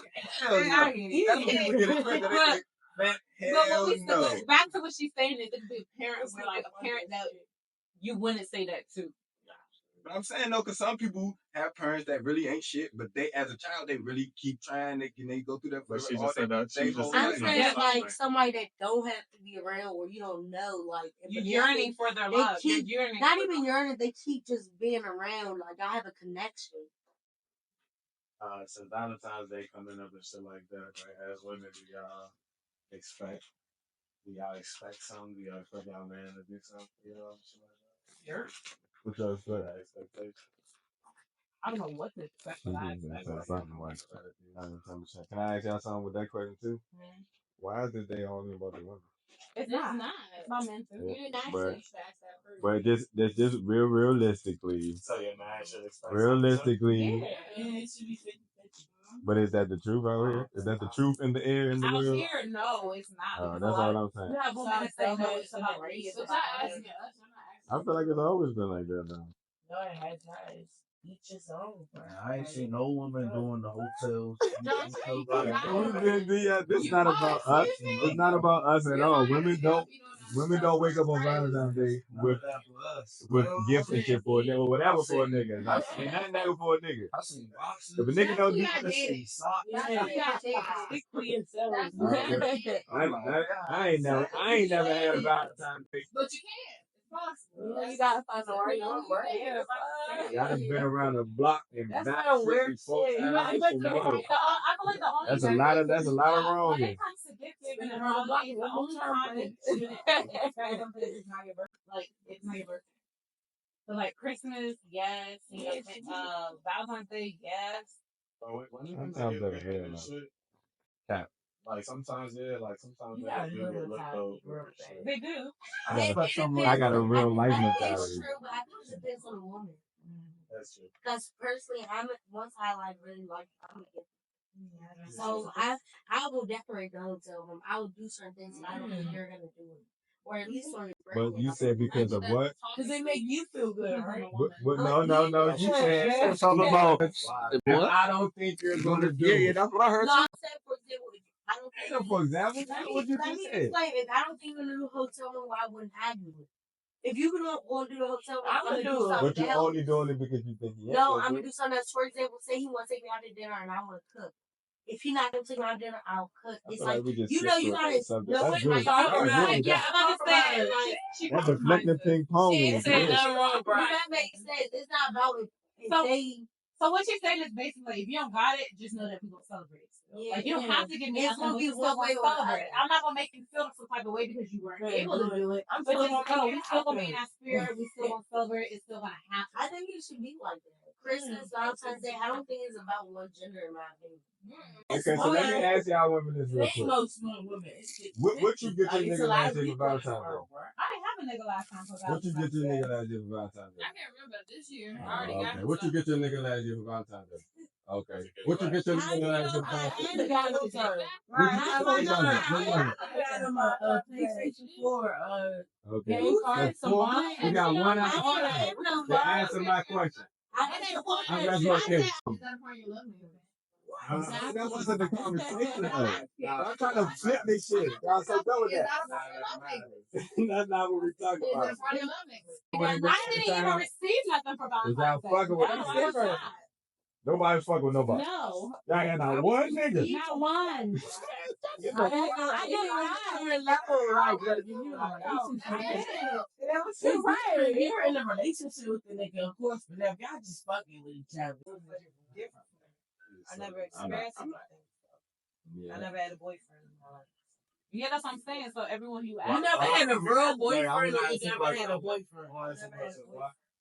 I get it. But back to what she's saying is it could be a parent where, like, a parent that you wouldn't say that to. But I'm saying though, because some people have parents that really ain't shit, but they, as a child, they really keep trying. They go through that. But she just said that. I'm saying like somebody that don't have to be around, or you don't know, like you're yearning for their love. Keep, not even yearning. They keep just being around. Like, I have a connection. Since Valentine's Day coming up and shit like that, right? As women, do y'all expect Do y'all expect something? Do y'all expect y'all man to do something? You know, Sure. What y'all expect? expectation. I don't know what to expect, but I expect Something like that. Can I ask y'all something with that question too? Why is it they only about the women? It's not. It's not meant to. Yeah, You didn't but actually expect that first. but just realistically. So your man should expect Realistically. Yeah. And it should be 50-50. But is that the truth out here? Is that the truth in the air in the Out world? here, no, it's not. That's all I'm saying. You have women that say no, it's about race. But y'all asking us, I'm not asking. I feel like it's always been like that though. No, it has not. It's each his own. Man, I ain't seen no woman doing the hotels. This not about us. It's not about us at all. Women don't wake up on Valentine's Day with gifts and shit for a nigga, or whatever for a nigga. Like, ain't nothing negative for a nigga. I seen boxes. If a nigga don't do I ain't never had a Valentine's Day. But you can. It's possible. Yeah, you gotta find the right one, right? I done been around the block and That's back not weird before. shit. I feel like the only That's a lot of wrong. when it comes to gifting and holidays, the only time that you shouldn't expect something is not your birthday. Like it's not your birthday. So like Christmas, yes. You know, Valentine's Day, yes. Sometimes that hell no. Cap. Like sometimes, yeah, like sometimes You they gotta do live get with looked time. over. and shit. They do. I got a real life mentality. It's true, but I think it depends on the woman. That's true. Because personally, once I like really like, I'm a gift. So I will decorate the hotel room. I will do certain things that I don't think you're gonna do it, or at least on your birthday. But you said because of what? Because they make you feel good, right? But no. You said Talking about what? I don't think you're gonna do. Yeah, that's what I heard. No, I said for example, I don't think. For example, what you Let just me said. explain. If I don't think you're gonna do a hotel room, why wouldn't I do it? If you don't want to do the hotel room, I'm gonna do something. But you're only doing it because you think yes. No, I'm gonna do something else. For example, say he wants to take me out to dinner and I want to cook. If he not gonna take me out to dinner, I'll cook. It's like you know you gotta. That's good. Yeah, I'm saying. That's a flipping ping pong. She ain't saying nothing wrong, bro. That makes sense. It's not about it. So what you're saying is basically, if you don't got it, just know that we gonna celebrate. Yeah, Like you don't have to give me it's nothing. gonna be We still one way gonna or the celebrate. other. I'm not gonna make you feel some type of way because you weren't able to do it. But just know we still gonna be in that spirit. We still gonna celebrate. It's still gonna happen. I think it should be like that. Christmas, Valentine's Day. I don't think it's about one gender in my opinion. Okay, so let me ask y'all women this real quick. What you get your nigga last year for Valentine's Day? I didn't have a nigga last time for What you Valentine's get your Day. nigga last year for Valentine's Day? I can't remember this year. I already got Okay. What you get your nigga last year for Valentine's Day? Okay. What you get your nigga last year for Valentine's Day? I got him a PlayStation 4. Okay. Game card, some wine. We got one out of five to answer my question. That's what it is. That wasn't the conversation though. I'm trying to flip this shit. Y'all so done with that. That's not what we're talking about. I didn't even receive nothing for Was Valentine's y'all fucking with Day. Nobody fuck with nobody. No. Y'all got not one nigga. Not one. You're in a relationship with the nigga, of course, but if y'all just fucking with each other, it's different. I never experienced anything. Yeah. I never had a boyfriend in my life. Yeah, that's what I'm saying. So everyone who You asked, never had a real boyfriend, or you never had a boyfriend.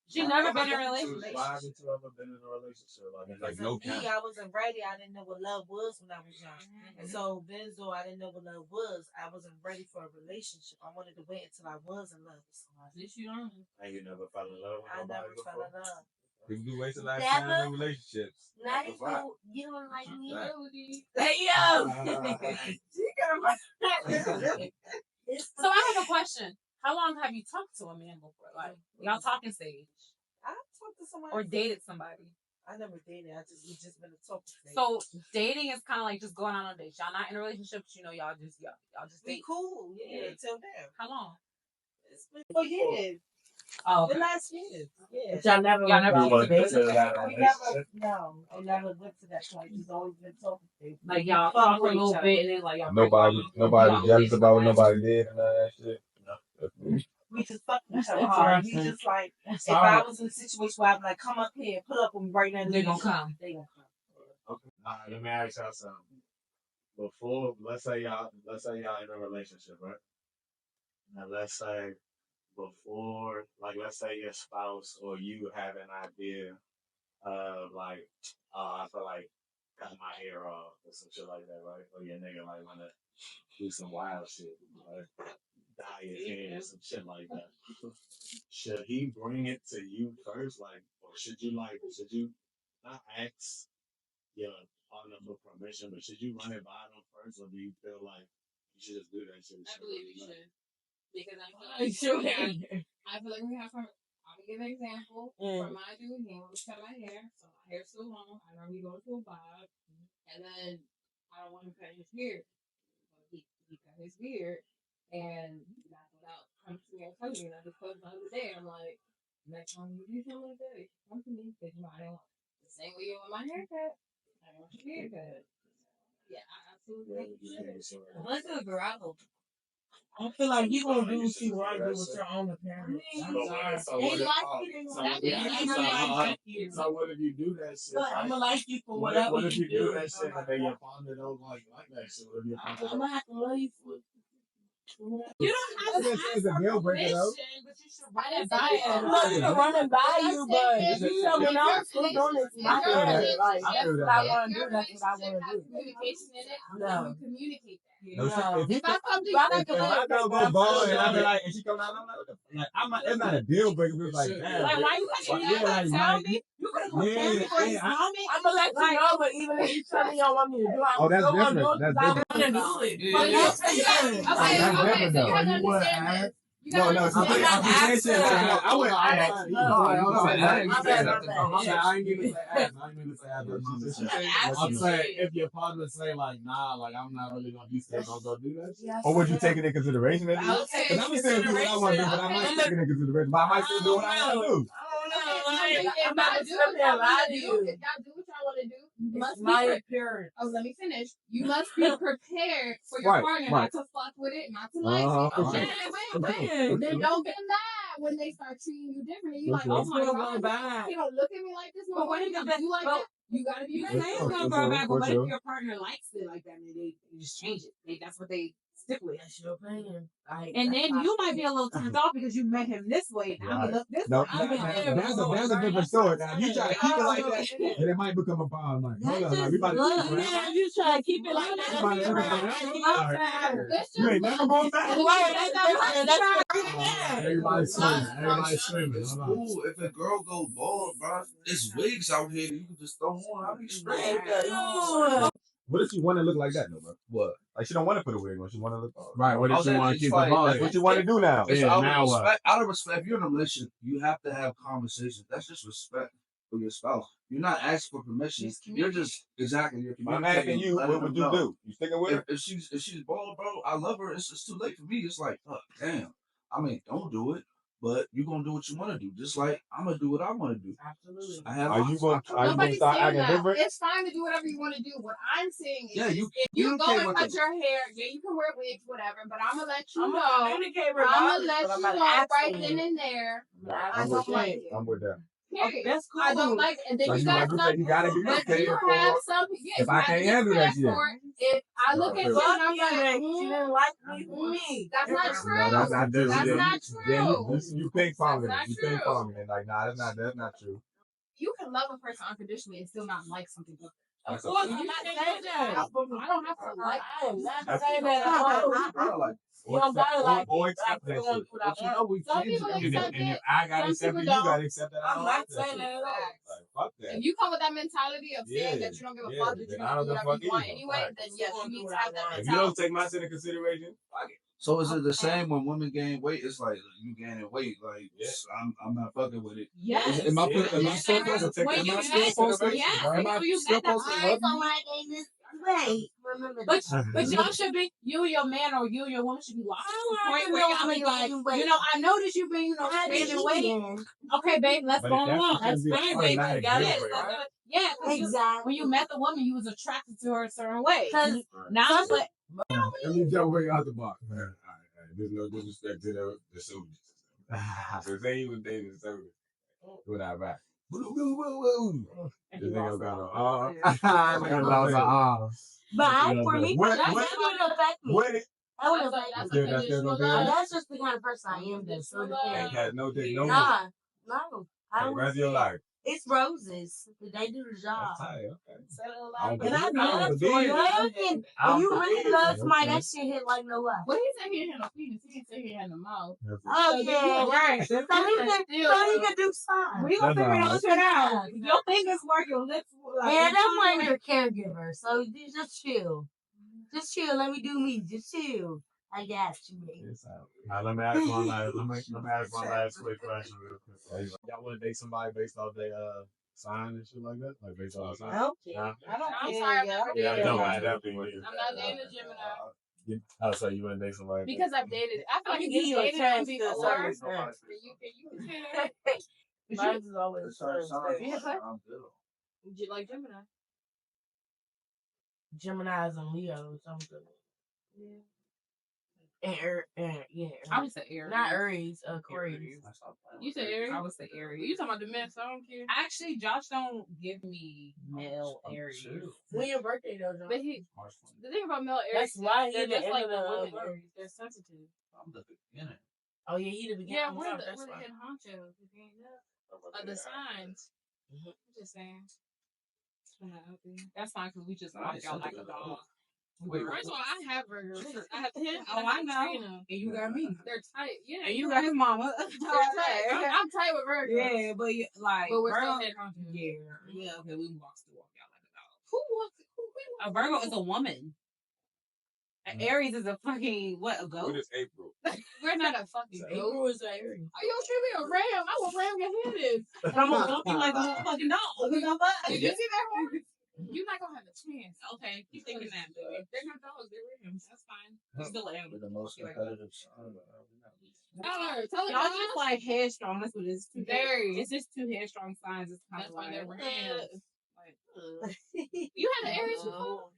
she's never been in a relationship. Why haven't you ever been in a relationship? Like Because me, I wasn't ready. I didn't know what love was when I was young. And so, Benzo, I didn't know what love was. I wasn't ready for a relationship. I wanted to wait until I was in love with someone. This you don't. And you never fell in love with I nobody never fell before? in love. You waste a lot of time in relationships. Not if you don't like me. Hey yo! So I have a question. How long have you talked to a man before? Like y'all talking stage I talked to somebody. or dated somebody? I never dated. We just been a talking stage. So dating is kind of like just going on a date. Y'all not in a relationship. But y'all just We date. cool. Yeah, till now. How long? It's been 4 years. Oh, The last year. Yeah. Y'all never Y'all never went dated? to No, I never went to that point. It's always been talking stage. Like y'all talk for a little bit and then like y'all Nobody jealous about what nobody did and all that shit. We just fuck each other hard. He just like, if I was in a situation where I'm like, come up here, put up with me right now, They gonna come. They gonna come. Okay. All right, let me ask y'all something. Before, let's say y'all in a relationship, right? And let's say before, like, let's say your spouse or you have an idea of like, I feel like cut my hair off or some shit like that, right? Or your nigga like wanna do some wild shit, like dye his hair, some shit like that. Should he bring it to you first, like, or should you not ask your partner for permission, but should you run it by them first, or do you feel like you should just do that shit? I believe you should. Because I feel like we have some. I'll give an example. For my dude, he wants to cut my hair, so my hair's so long. I normally go to a bob, and then I don't want him cutting his beard. So he cut his beard, and not without coming to me and telling me. And I just told him the other day, I'm like, next time you do something like that, come to me because I don't want the same way you want my haircut. I don't want your beard cut. Yeah, I absolutely. Unless it's a gravel. I feel like you gonna do what you want to do with your own appearance. So what if you do that shit? I'm gonna like you for whatever. What if you do that shit and then your partner don't like that shit? What if your partner I'm gonna have to love you for. You don't have to ask a deal breaker, though. but you should run it by him. No, you can run it by you, but if someone else is doing it, my hair, like that's what I want to do. That's what I want to do. Communication in it. No. You communicate that. No, If I come to you, if I don't go bald and I be like, and she come out, I'm like, what the fuck? Like, it's not a deal breaker. It's like, damn. like, why you gotta tell me? You could have tell me. I'm gonna let you know, but even if you tell me you don't want me to do it, I'm that's still gonna different. do it. That's I want to do it. But That's okay, different, so you though. have to understand this. No, I'm saying I wouldn't ask. I ain't gonna say ass. I ain't gonna say ass. I'm saying if your partner say like, nah, like I'm not really gonna be still gonna go do that shit. Or would you take it in consideration? Because I would take it I'm saying do what I want to do, but I might take it in consideration. But I might still do what I want to do. If y'all do what y'all want to do, you must be appearance. Oh, let me finish. You must be prepared for your partner not to fuck with it, not to like it. Then don't get mad when they start treating you differently. You like, oh my god, he don't look at me like this. No, what he do like that? You gotta be prepared. But what if your partner likes it like that and they just change it? That's what they stick with. That's your opinion. And then you might be a little turned off because you met him this way. Now he look this way. That's a different story. Now you try to keep it like that, and it might become a problem. Like, hold on, we about to you try to keep it like that. You ain't never going back. Everybody's screaming. It's cool if a girl go bald, bro. There's wigs out here that you can just throw on. I'll be straight. What if she want to look like that, though, bro? What? Like, she don't want to put a wig on. She want to look. Right. What if you want to keep it bald? That's what you want to do now. It's Yeah, out now of what? respect. Out of respect, if you're in a relationship, you have to have conversations. That's just respect for your spouse. You're not asking for permission. You're just you're I'm asking you, what would you do? You sticking with her? If she's bald, bro, I love her. It's too late for me. It's like, damn. I mean, don't do it. But you're gonna do what you want to do, just like I'm gonna do what I want to do. Absolutely. Are you gonna start acting different? It's fine to do whatever you want to do. What I'm saying is, you if you go and cut your hair, you can wear wigs, whatever. But I'm gonna let you know. I'm gonna let you know right then and there. I don't like it. I'm with that. Okay, that's cool. I don't like it. And then you got some. You gotta be But you have some. If I can't handle that shit. If I look at you and I'm like, she didn't like me for me. That's not true. No, that's not true. That's not true. You pink ponging That's it. You not pink true. ponging it. Like, nah, that's not true. You can love a person unconditionally and still not like something. Of course, I'm not saying that. I don't have to like. I am not saying that at all. You don't gotta like or it, but I accept that still want shit. to do what I want. Some people accept And if it. I gotta accept people it, you don't. gotta accept that. I'm not saying that at all. Like, fuck that. If you come with that mentality of saying Yeah, that you don't give a yeah, fuck, that then you I don't do don't give a whatever you fuck want either. anyway, Right. then yes, you need to have that If you don't mentality. take my shit into consideration, fuck it. So is it the same when women gain weight? It's like you gaining weight. Like I'm not fucking with it. Yes. Am I still supposed to take? Am I still supposed to? Am I still supposed to love you? But y'all should be, you and your man or you and your woman should be watching the point where y'all be like, I noticed you've been, gaining weight. Okay, babe, let's go on. That's fine, babe. You got it. Yeah, exactly. When you met the woman, you was attracted to her a certain way. Now it's like, Let me jump way out the box, man. All right. There's no disrespect to the soldiers. So say he was dating the soldiers. What I back? Woo. This nigga got But for me, that doesn't affect me. I would have That's like unconditional love. that's just the kind of person I am. Though, so it depends. Ain't got no dick, no more. Nah, no. I The don't rest of your life. It's roses. They do the job. That's tight, okay. And I love when you really love somebody, that shit hit like no other. Well, he said he had no penis. He didn't say he had no mouth. Oh, yeah. Right. So he can do something. We gonna figure that shit out. Your fingers work, your lips like. Yeah, that's why you're a caregiver. So you just chill. Just chill. Let me do me. Just chill. I got you, baby. Let me ask one last quick question real quick. Y'all want to date somebody based off their sign and shit like that? Like based off sign? Okay. I'm sorry, Yeah, no, I definitely would. I'm not dating a Gemini. Oh, so you wouldn't date somebody? Because I've dated. I feel like You you give dated you a him chance to before. service Can that. you consider? Mine is always It's our sign. Yeah, but- I'm good. Like Gemini. Geminis and Leos. I'm good. Yeah. And yeah. I would say Aries. Not Aries, Aquarius. You said Aries? I would say Aries. You talking about the men, so I don't care. Actually, Josh don't give me male Aries. When your birthday though, John? But the thing about male Aries, That's why they're he the just end like of the the women Aries. They're sensitive. I'm the beginning. Oh yeah, he the beginning. Yeah, we're the That's why. head honchos. If you ain't know. Of the signs. I'm just saying. That's fine because we just walk out like a dog. Wait, First of all, I have burgers. I have 10. Oh, I know. And you got me. They're tight. Yeah. And you got his mama. They're tight. I'm tight with burgers. Yeah, but like, But we're still Virgo, head honchos. yeah, okay, we walk out like a dog. Who walks? A Virgo is a woman. An Aries is a fucking what? A goat? What is April? We're not a fucking goat. April is Aries. Are you treat me a ram? I will ram your head in. But I'm gonna walk you like a motherfucking dog. Did you see that horse? You're not gonna have a chance. Okay, keep thinking that, baby. They're not dogs. They're rams. That's fine. You're still an animal. We're the most competitive sign. Tell Y'all just like headstrong. That's what it is. Very. It's just two headstrong signs. It's kind That's of why like they're rams. like, You had an Aries before?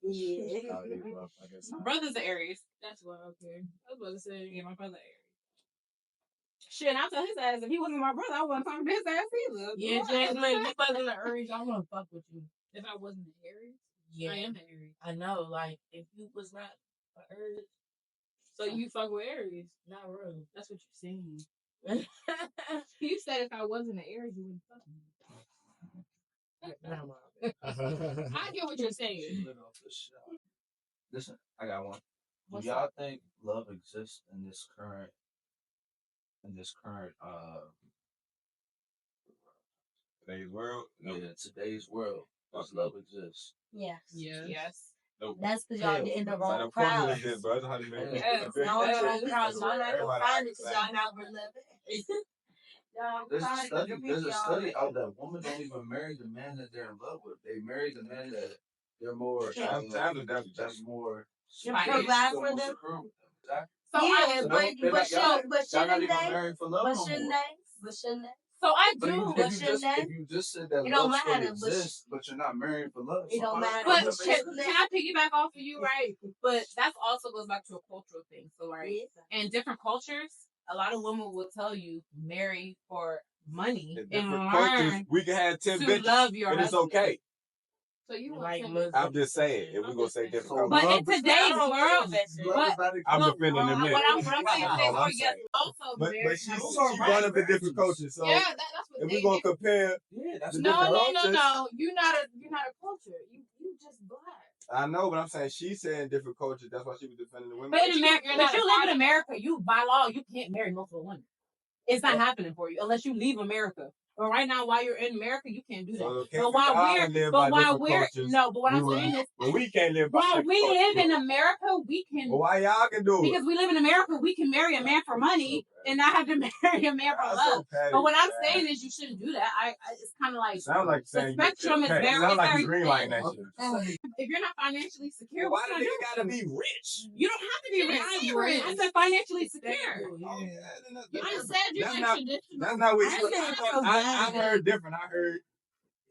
Yeah. Oh, yeah, well, I guess not. brother's an Aries. That's what. Okay. I was about to say. Yeah, my brother Aries. Shit, I tell his ass if he wasn't my brother, I wouldn't talk to his ass either. Yeah, Jasmine, if you wasn't an Aries, I wanna fuck with you. If I wasn't an Aries, Yeah. I am an Aries. I know, like if you was not an Aries, So you fuck with Aries. not really. That's what you're saying. You said if I wasn't an Aries, you wouldn't fuck me. Never mind. I get what you're saying. Listen, I got one. What's Do y'all think love exists in this current Today's world? No. yeah, today's world? Does love exist? Yes. Yes. Nope. That's because y'all in the Like, wrong of course crowd. it is, bro. That's how they make it. Yes, y'all in the wrong crowd. Y'all not gonna Everybody find it out because y'all not relevant. There's a study out that women don't even marry the man that they're in love with. They marry the man that they're more that's more Provide for them. Exactly. So Yeah, So but they're not- y'all not shouldn't even they? married for love But no shouldn't more. they? But shouldn't they? So I But do. if you just said that It don't love still matter, but exists, but you're not married for love. It don't matter. But But can shouldn't I piggyback off of you, right? But that also goes back to a cultural thing. So, right, in different cultures, a lot of women will tell you marry for money In and different cultures, learn we can have 10 to bitches, love your and it's husband. okay. So you Like want Muslims. I'm just saying, if we're gonna say different So but cultures. in today's world, I'm defending the men. what I'm saying That's all I'm is, yes, saying. also But marriage she has brought up the different cultures. So yeah, that's what if they we're gonna do. compare, yeah, that's the No, different no, cultures, no. You're not a culture. You just black. I know, but I'm saying she's saying different cultures. That's why she was defending the women. But in America, You're but not you a live in product. America, you by law you can't marry multiple women. It's not happening for you unless you leave America. But right now, while you're in America, you can't do that. So But while what I'm saying is, well, we can't live by while different we cultures. live in America, we can. Well, why y'all can do it? Because we live in America, we can marry a man for money and not have to marry a man for That's love. okay, But what I'm man. saying is, you shouldn't do that. It's kind of like Sound like the saying spectrum is okay, very, sound like very you green lighting that thin. shit. If you're not financially secure, Why what the can I nigga do? gotta be rich? You don't have to be rich. I'm rich. I said financially secure. Oh, yeah, I said you're that's like not- traditional. That's not what I you. said I heard different. I heard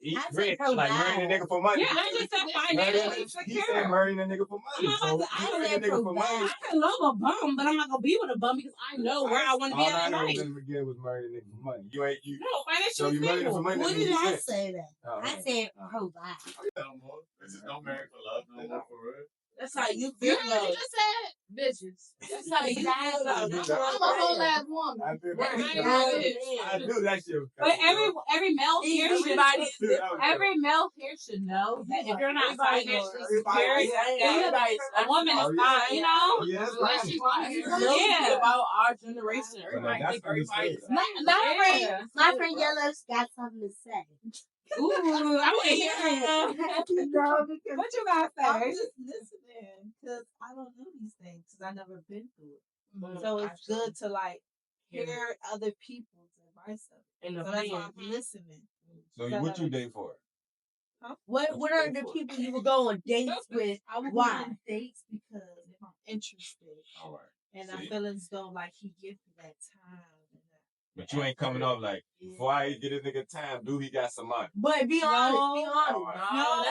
eat I said rich, like marrying a nigga for money. Yeah, I just said financially He said secure. marrying a nigga for money. So I marrying a said nigga for money. provide. I can love a bum, but I'm not gonna be with a bum because I know where I want to be All at I in heard life. in the beginning was marrying a nigga for money. You ain't you. No, So you financially marrying him for stable. money? When That did means I you say that? Oh, I said provide. No more. This is no married for love no more for real. That's how you You feel. heard what you just said? Bitches. That's how you feel. I'm a whole ass woman. I do Right. that. I do that shit. But every male here should every male here should know that if you're not financially secure, a woman is not, you know. Yeah, that's Right. right. Yeah. About our generation. Everybody That's think everybody's My friend Yellow's got something to say. Ooh, I want to hear it. No, because What you guys I'm say? just listening because I don't know these things because I never been through it. So it's good to like hear other people's advice of it. And So that's why I'm listening. So what you date for? Huh? What are the people you would go on dates with? I would go on dates because if I'm interested, All right. and I feel as though like he gives me that time. But you ain't coming off like, before I get a nigga time, do he got some money? But be honest, be honest. No,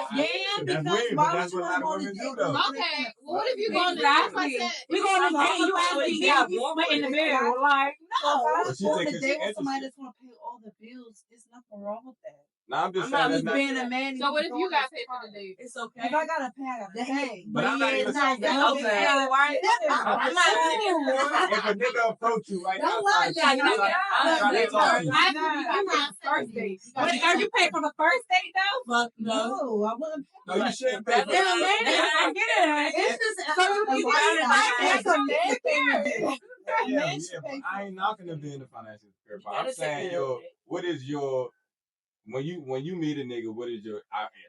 Because why would you want to go on a date? Okay, well, what if you go on the Exactly. We going on a date, you asking me, we split in the middle. Like, So if I But was she going think on a it's date with interesting. somebody that's going to pay all the bills, there's nothing wrong with that. No, I'm just I'm saying not that's not. being a man. So what if you got paid for the date? It's okay. If I got to pay, I got to pay. But I'm not even saying that. I'm saying, I'm not if a nigga approach you right now, Don't lie, I'm trying to talk to you. I'm not first date. But are you paying for the first date though? Fuck No, I wouldn't. No, you shouldn't pay for Then a that. man, I get it. it's just you that's a man thing to do. Yeah, but I ain't knocking to be in the financial secure part. I'm saying, what is your when you meet a nigga, what is your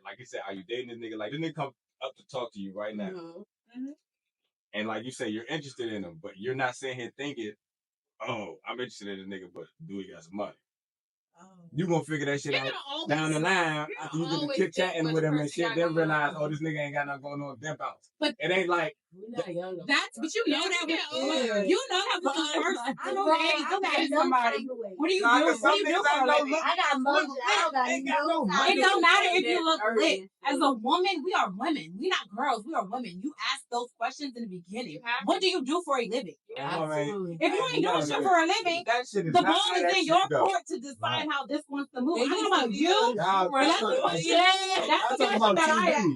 like you said, are you dating this nigga? Like this nigga come up to talk to you right now, and like you say, you're interested in him, but you're not sitting here thinking, oh, I'm interested in this nigga, but do he got some money? You gonna figure that shit out down the line after you get to chit chatting with him and shit. Then realize, oh, this nigga ain't got nothing going on with them bounce. But it ain't like But you know that with you know that with the first. I know that you got somebody. What do you do? What do you do for a living? I got money. It don't matter if you look lit. As a woman, we are women. We not girls. We are women. You ask those questions in the beginning. What do you do for a living? Absolutely. If you ain't doing shit for a living, the ball is in your court to decide how this wants to move. I don't know about you. That's the question that I ask.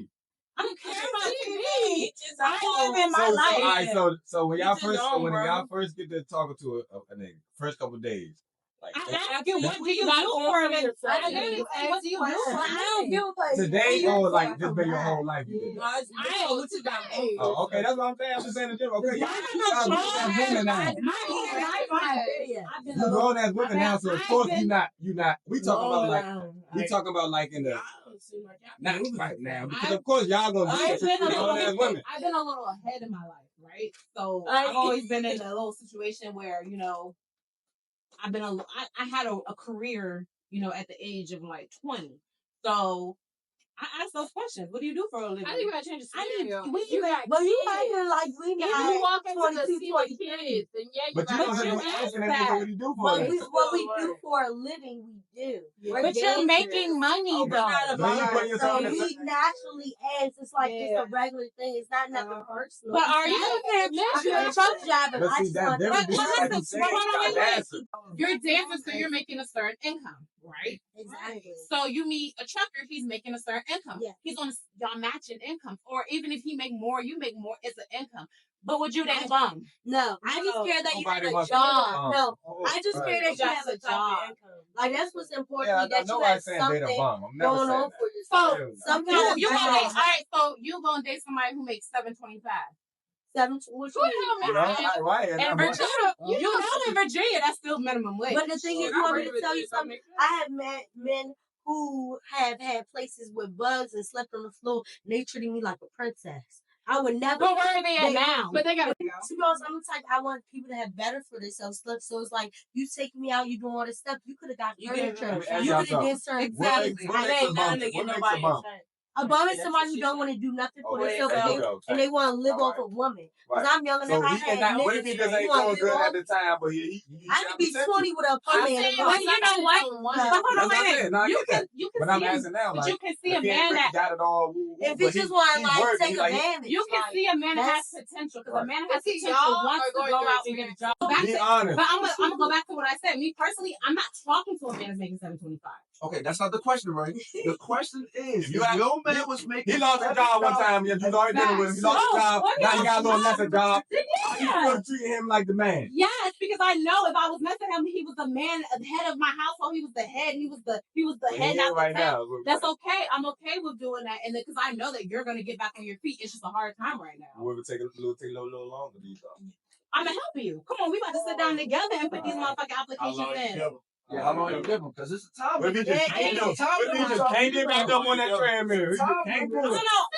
I don't care about TV. I live in my life. So when y'all first get to talking to a nigga, first couple days, like I ask you, what do you do for a living? What do you do for a living? Today or like just been your whole life? You did. I know what you got. Oh, okay, that's what I'm saying. I'm just saying the difference. Okay, you grown ass women now, so of course you not. We talking about like in the. Not right now, because of course y'all gonna be grown ass women. I've been a little ahead in my life, right? So I've always been in a little situation where I had a career, at the age of like 20. So I ask those questions. What do you do for a living? I think we gotta change the scenario. But you acting like we If not you walk into the 22, sea with kids, then yeah, you But you gotta don't change asking that. what do you do for a living? what we do for a living, we do. But you're making money though. So we naturally ask. It's like it's a regular thing. It's not nothing personal. But are you I'm a truck driver. But see, that's different. You're dancing, so you're making a certain income, right? Exactly. So you meet a trucker, he's making a certain income. Yeah. He's on y'all matching income, or even if he make more, you make more. It's an income. But would you date a bum? No, I just care that you have a wants job. No, I just care that you have a job. Like that's what's important. That you have something going on for yourself. Sometimes you gonna date. All right, so you gonna date somebody who makes $725. Which one? In Virginia, in Virginia, that's still minimum wage. But the thing is, you want me to tell you something? I have met men who have had places with bugs and slept on the floor, and they treated me like a princess. I would never. But where are they at now? But they got. To be honest, I'm the type I want people to have better for themselves. So it's like you taking me out, you doing all this stuff. You could have got furniture. You could have done certain exactly. A bum is somebody who don't want to do nothing for themselves and they want to live off a woman. Because I'm young enough. What if he just ain't doing good at the time, but I could be 20 with a apartment. But you know what? But I'm asking now, like, you can see a man that got it all. If he just want to like take advantage, you can see a man that has potential because a man has potential wants to go out and get a job. Be honest. But I'm gonna go back to what I said. Me personally, I'm not talking to a man that's making $725. Okay, that's not the question, right? The question is, if your man was making... He lost a job one time. You already dealing with him. He lost a job. Now you got a little lesser job. Are you still treating him like the man? Yes, because I know if I was messing him, he was the man, the head of my household. He was the head. He was the head. Not right now. That's okay. I'm okay with doing that, and because I know that you're gonna get back on your feet. It's just a hard time right now. Will it take a little longer? Do you thought? I'm gonna help you. Come on, we about to sit down together and put these motherfucking applications in. Yeah, how long you give him? Because it's a time. What if he just can't get back up on that treadmill? No,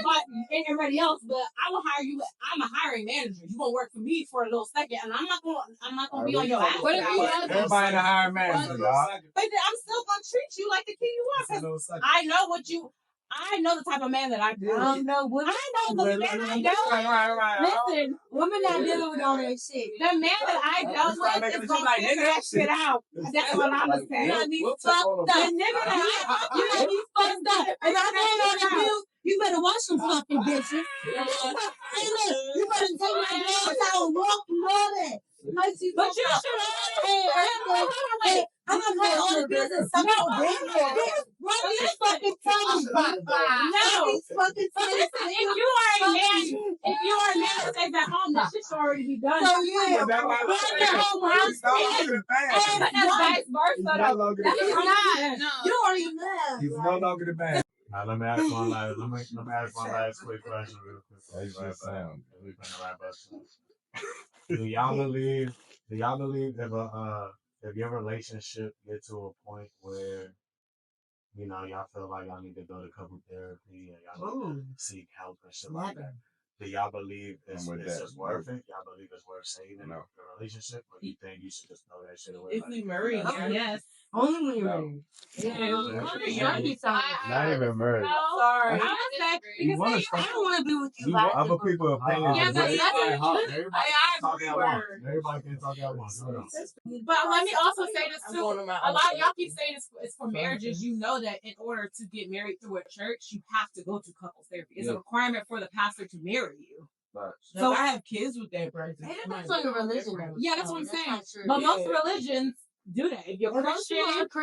but and everybody else. But I will hire you. I'm a hiring manager. You gonna work for me for a little second, and I'm not gonna be on your ass. Everybody in the hiring manager, y'all. But I'm still gonna treat you like the king you are. Cause I know what you. I know the type of man that I do. I don't know what. I know the man I know. Listen, women not dealing with all that shit. The man that I dealt with is gonna figure that shit out. That's what I'm saying. You gotta be fucked up. The nigga that you gotta be fucked up. And I ain't on you. You better watch some fucking bitches. Hey, look, you better take my girls out and walk and all that. But you should. Hey, I'm gonna go on the business. I'm gonna bring it. Run these fucking tongues. No. These fucking tongues. If you are a man that stays at home, that shit should already be done. So yeah, run your home house. And vice versa. That is not. You don't even know. He's no longer the man. Let me ask one last quick question real quick. That's your sound. We finna wrap up soon. Do y'all believe if your relationship get to a point where y'all feel like y'all need to go to couple therapy and y'all need to seek help and shit like that? Do y'all believe it's just worth it? Y'all believe it's worth saving the relationship, or do you think you should just throw that shit away? If we married, yes. Only when you're married. Not even married. Sorry. I don't want to be with you. Other people opinions. Yeah, but Everybody can talk at once. But let me also say this too. A lot of y'all keep saying it's for marriages. You know that in order to get married through a church, you have to go to couples therapy. It's a requirement for the pastor to marry you. So I have kids with that person. That's like a religion. Yeah, that's what I'm saying. But most religions do that. If you're Christian,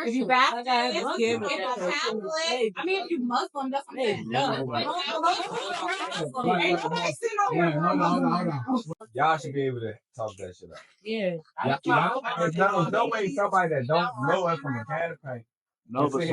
if you're Baptist, if you're Catholic, I mean, if you're Muslim, that's what I'm saying. No. Ain't nobody sitting over here. Hold on. Y'all should be able to talk that shit out. Yeah. There's no way somebody that don't know us from a can of paint. No, but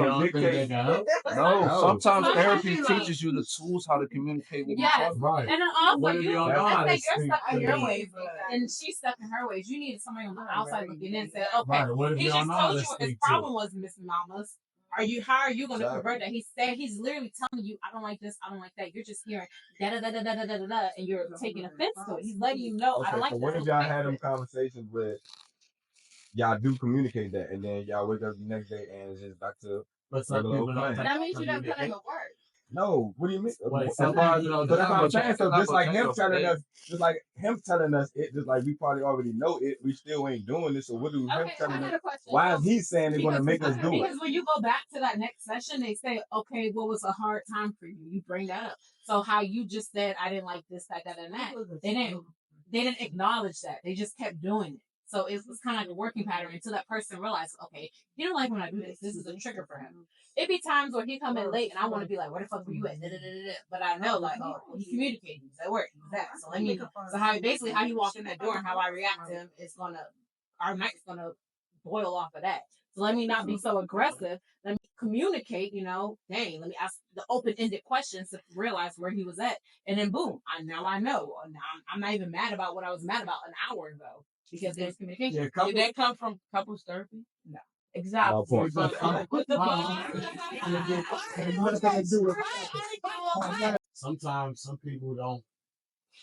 sometimes therapy teaches you the tools how to communicate with each other. Right. And then also, I think you're stuck in your ways, and she's stuck in her ways. You need somebody on the outside looking in and say, okay, he just told you what his problem was, Miss Mamas. How are you going to convert that? He's literally telling you, I don't like this, I don't like that. You're just hearing da da da da da da da da, and you're taking offense to it. He's letting you know, I don't like so that. What if y'all had them conversations with y'all do communicate that, and then y'all wake up the next day and it's just back to regular plan? That means you don't put in the work. No, what do you mean? Wait, but that's what I'm saying. So just like him telling us, it just like we probably already know it. We still ain't doing this. So what do him telling us? Why is he saying they're gonna make us do it? Because when you go back to that next session, they say, okay, what was a hard time for you? You bring that up. So how you just said, I didn't like this, that, and that. They didn't acknowledge that. They just kept doing it. So it was kind of like a working pattern until that person realized, okay, he don't like when I do this. This is a trigger for him. It be times where he come in late and I want to be like, where the fuck were you at? But I know, like, oh, he communicated. He's at work. He's that. So how he walked in that door and how I react to him is our night's gonna boil off of that. So let me not be so aggressive. Let me communicate, let me ask the open-ended questions to realize where he was at. And then boom, now I know. Now I'm not even mad about what I was mad about an hour ago. Because there's communication. Did that come from couples therapy? No. Exactly. Sometimes some people don't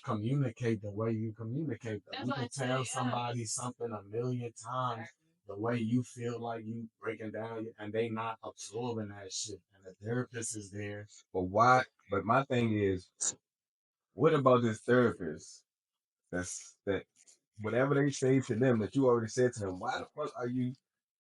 communicate the way you communicate. You can tell somebody something a million times the way you feel like you breaking down, and they not absorbing that shit. And the therapist is there. But why? But my thing is, what about this therapist? That whatever they say to them that you already said to them, why the fuck are you?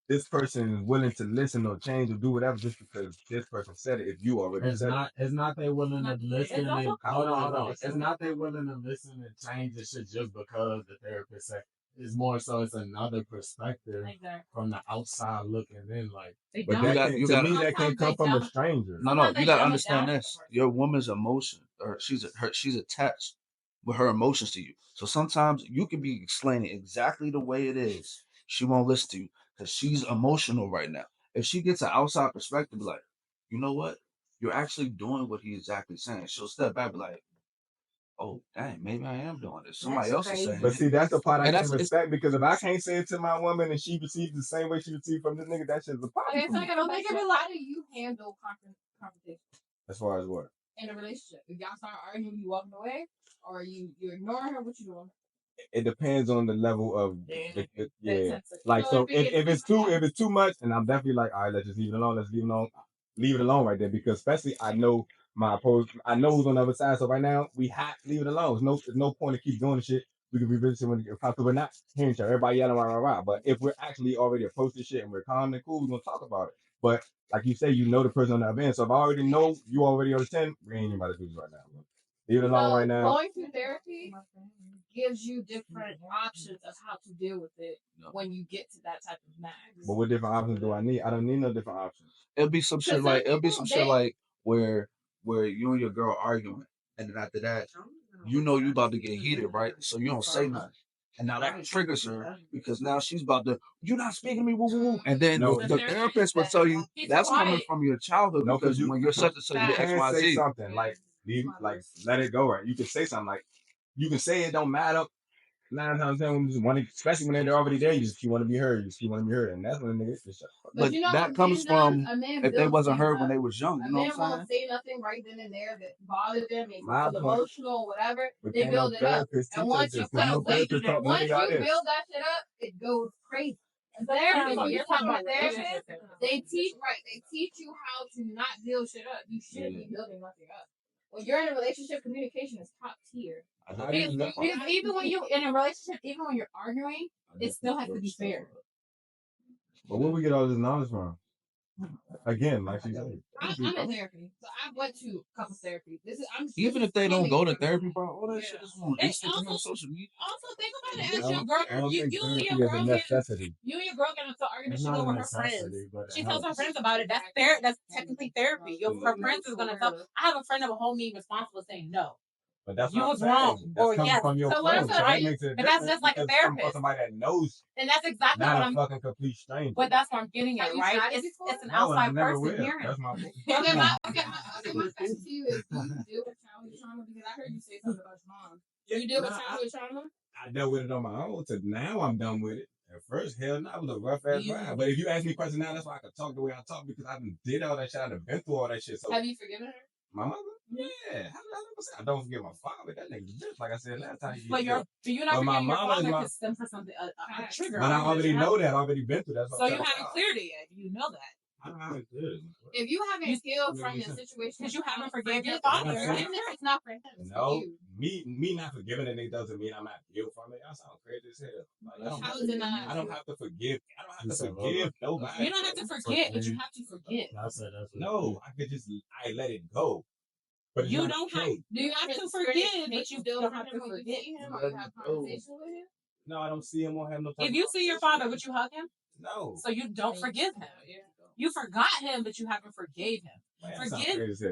This person is willing to listen or change or do whatever just because this person said it. If you already said it, it's not they willing to listen. Hold on. It's not they willing to listen and change the shit just because the therapist said. It's more so it's another perspective from the outside looking in. Like, but that can't come from a stranger. No, you gotta understand this. Your woman's emotion, or she's attached with her emotions to you. So sometimes you can be explaining exactly the way it is. She won't listen to you because she's emotional right now. If she gets an outside perspective, like, you know what, you're actually doing what he's exactly saying. She'll step back, be like, oh dang, maybe I am doing this. Somebody else is saying But it. see, that's the part I And can respect because if I can't say it to my woman and she receives the same way she received from this nigga, that shit's a problem. Okay, so I don't think how do you handle confrontation As far as what? in a relationship? If y'all start arguing, you walking away, or you're ignoring her? What you doing? It depends on the level of yeah. Like so, if it's too much, and I'm definitely like, all right, let's just leave it alone. Let's leave it alone right there because especially I know I know who's on the other side. So right now we have to leave it alone. There's no point to keep doing the shit. We can revisit it when it comes to we're not hearing each other. Everybody yelling rah. But if we're actually already approaching shit and we're calm and cool, we're gonna talk about it. But like you say, you know the person on the other end. So if I already know you already understand, we ain't even about to do this right now. Bro. Leave it alone right now. Going through therapy gives you different options of how to deal with it when you get to that type of max. But what different options do I need? I don't need no different options. It'll be some shit like where you and your girl arguing, and then after that, you know you about to get heated, right? So you don't say nothing. And now that triggers her because now she's about to, you're not speaking to me, woo, woo, woo. And then the therapist will tell you that's coming from your childhood because when you're such and such, you you can say XYZ. something like let it go, right? You can say something like you can say it don't matter. 9 times 10 when you just want to, especially when they're already there, you just keep want to be heard. You just keep want to be heard, and that's when the niggas just shut the fuck up. But you know, that comes from if they wasn't heard when they was young. A You know man what I'm won't saying? say nothing right then and there that bothered them, make them My feel point- emotional, whatever. But They can't no build it up, therapist and teach once us you this. put Can't no away, therapist talk once none of you y'all this. build that shit up, it goes crazy. Therapy, when you're talking about therapist, they teach you how to not build shit up. You shouldn't be building nothing up. When you're in a relationship, communication is top tier. Because even when you're in a relationship, even when you're arguing, it still has to be fair. But where we get all this knowledge from? Again, like she said. I'm in therapy, so I went to a couple therapy. Even if they don't go to therapy, bro, all that shit is on Instagram and social media. Also, think about it as your girl. You and your girl get into argument. She go with her friends. She tells her friends about it. That's technically therapy. Her friends is gonna tell. I have a friend that will hold me responsible saying no. But that's you was wrong, or yes. From your So friends. what I'm saying, but that's just like a therapist. Somebody that knows, and that's exactly not what a I'm. fucking complete stranger. But that's what I'm getting at, right? It's an outside person hearing. That's my point. Okay, my question to you is: do you deal with childhood trauma? Because I heard you say something about your mom. Do you deal with childhood trauma? I dealt with it on my own. To now, I'm done with it. At first, hell no, I was a rough ass ride. But if you ask me questions now, that's why I can talk the way I talk because I did all that shit. I've been through all that shit. So have you forgiven her? My mother? Yeah. I don't forget my father. That nigga just like I said last time. But you're not forgetting your father because stem for something a trigger. But I already know that. I already been through that. So you haven't cleared it yet. You know that. I haven't cleared it. If you haven't healed from your situation, because you haven't forgiven your father, forgiveness is not for him. No, me not forgiving it doesn't mean I'm not healed from it. I sound crazy as hell. Like, how is it not? I don't have to forgive. I don't have to forgive nobody. You don't have to forget, but you have to forget. No, I could just let it go. But you don't have. Do you have to forgive? But you don't have to forget him or you have conversation with him. No, I don't see him or have no time. If you see your father, would you hug him? No. So you don't forgive him. You forgot him, but you haven't forgave him.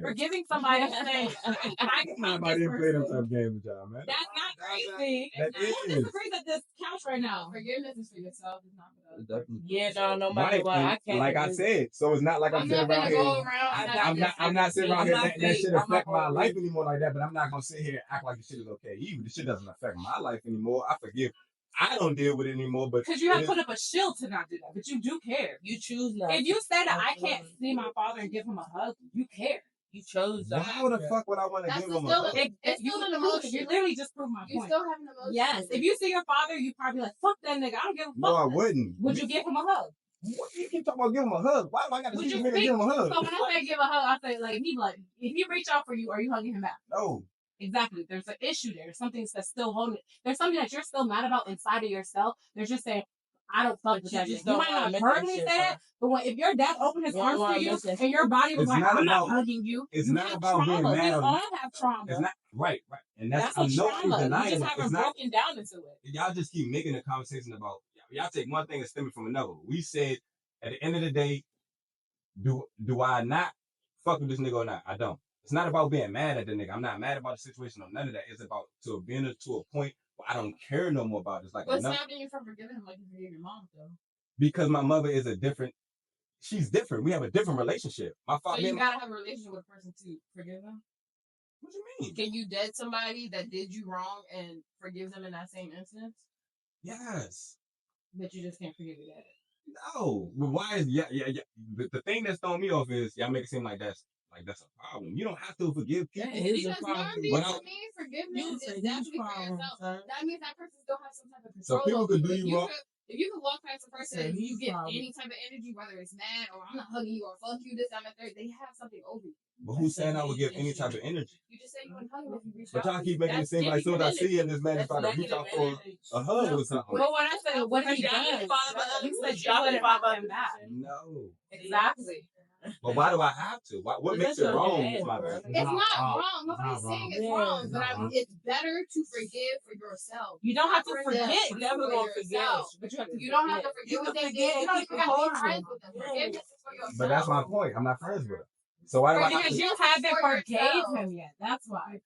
Forgiving somebody and saying, "I didn't play them type games with y'all, man." That's not crazy. Who disagrees at this couch right now? Forgiveness is for yourself. It's not for others. Yeah, no matter what. I can't. Like I said, so it's not like I'm sitting around here. I'm not sitting around here letting that shit affect my life anymore like that. But I'm not gonna sit here and act like the shit is okay. Even the shit doesn't affect my life anymore. I forgive. I don't deal with it anymore, but because you have to put up a shield to not do that. But you do care. You choose not. If you say that I can't see my father and give him a hug, you care. You chose that. Why the fuck would I want to give him a hug? It's still an emotion. You literally just proved my point. You still have an emotion. Yes. If you see your father, you'd probably be like, fuck that nigga. I don't give a fuck. No, I wouldn't. Would you give him a hug? What do you keep talking about? Give him a hug. Why do I got to see him and give him a hug? So when I say give a hug, I say like if he reach out for you, are you hugging him back? No. Exactly. There's an issue there. There's something that's still holding. There's something that you're still mad about inside of yourself. They're just saying, I don't fuck with that. You might not verbally say that, but if your dad opened his arms to you and your body was like, I'm not hugging you, it's you not have about trauma. being mad. We all have trauma. It's not right, and That's a trauma. You just haven't broken down into it. Y'all just keep making a conversation about y'all take one thing and stem it from another. We said at the end of the day, do I not fuck with this nigga or not? I don't. It's not about being mad at the nigga. I'm not mad about the situation or none of that. It's about being to a point where I don't care no more about this. Like, what's stopping you from forgiving him like you forgave your mom though? Because my mother is she's different. We have a different relationship. My father. So you gotta have a relationship with a person to forgive them. What do you mean? Can you dead somebody that did you wrong and forgive them in that same instance? Yes. But you just can't forgive your dad. No. But why is the thing that's throwing me off is y'all make it seem like that's a problem. You don't have to forgive people. Because normally forgiveness is definitely for yourself. That means that person still has some type of control. So people could do you wrong. If you can walk past a person and you get any type of energy, whether it's mad or I'm not hugging you or fuck you, this, that, and third, they have something over you. But who's saying I would give any type of energy? You just say you want to hug him if you reach But out. y'all keep making it seem like as soon as I see him, this man is trying to reach out for a hug or something. But when I say what he does, you said you wouldn't hug him back. No. Exactly. But why do I have to? What makes it wrong? It's not wrong. Nobody's saying it's wrong. But it's better to forgive for yourself. You don't have to forget. You never gonna forget. But you don't have to forget what they did. You don't even have to be friends with them. Forgiveness is for yourself. But that's my point. I'm not friends with him. So why do I have to? Because you haven't forgave him yet. That's why.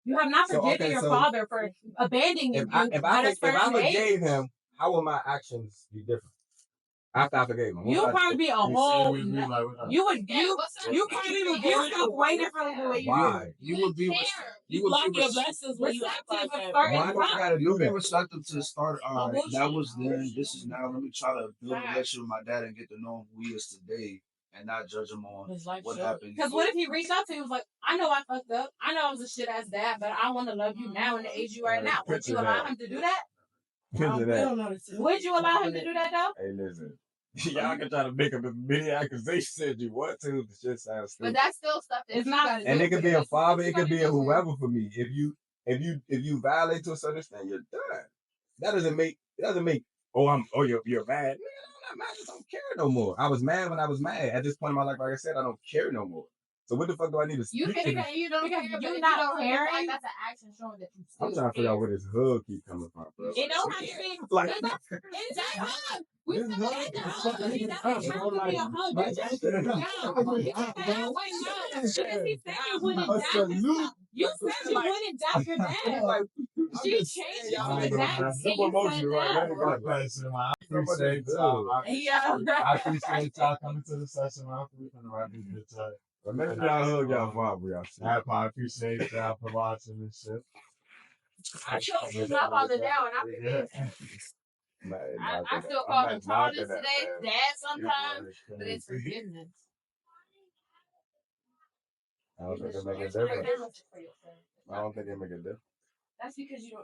You have not forgiven your father for abandoning you. If I forgave him, how will my actions be different? After I forgave him, you'll probably be a whole. You probably would view yourself way differently than what you do. Why? You would be. You block your blessings when you act like that. Why do I gotta do that? Receptive to start. All right, that was then. This is now. Let me try to build a relationship with my dad and get to know him who he is today, and not judge him on what happened. Because what if he reached out to you and was like, I know I fucked up. I know I was a shit ass dad, but I want to love you now and the age you are now. Would you allow him to do that? Would you allow him to do that though? Hey, listen. Y'all can try to make up as many accusations as you want to. The shit sounds stupid. But that's still stuff that's not. And it could be a father. It could be a whoever for me. If you violate to a certain extent, you're done. That doesn't make. You're mad. Man, I'm not mad. I just don't care no more. I was mad when I was mad. At this point in my life, like I said, I don't care no more. So what the fuck do I need to speak to? You don't care. You're not caring. That's an action showing that you still. I'm trying to figure out where this hug keep coming from, bro. It don't have to be like. It's that hug. We said you said you wouldn't doubt your dad. She changed you from the dad. I appreciate y'all coming to the session. I'm gonna wrap this bitch up. Make sure y'all hug y'all father, y'all. I appreciate y'all for watching this shit. I chose my father down. I still call him Thomas today, Dad sometimes, but it's forgiveness. I don't think it make a difference. I don't think it make a difference. That's because you don't.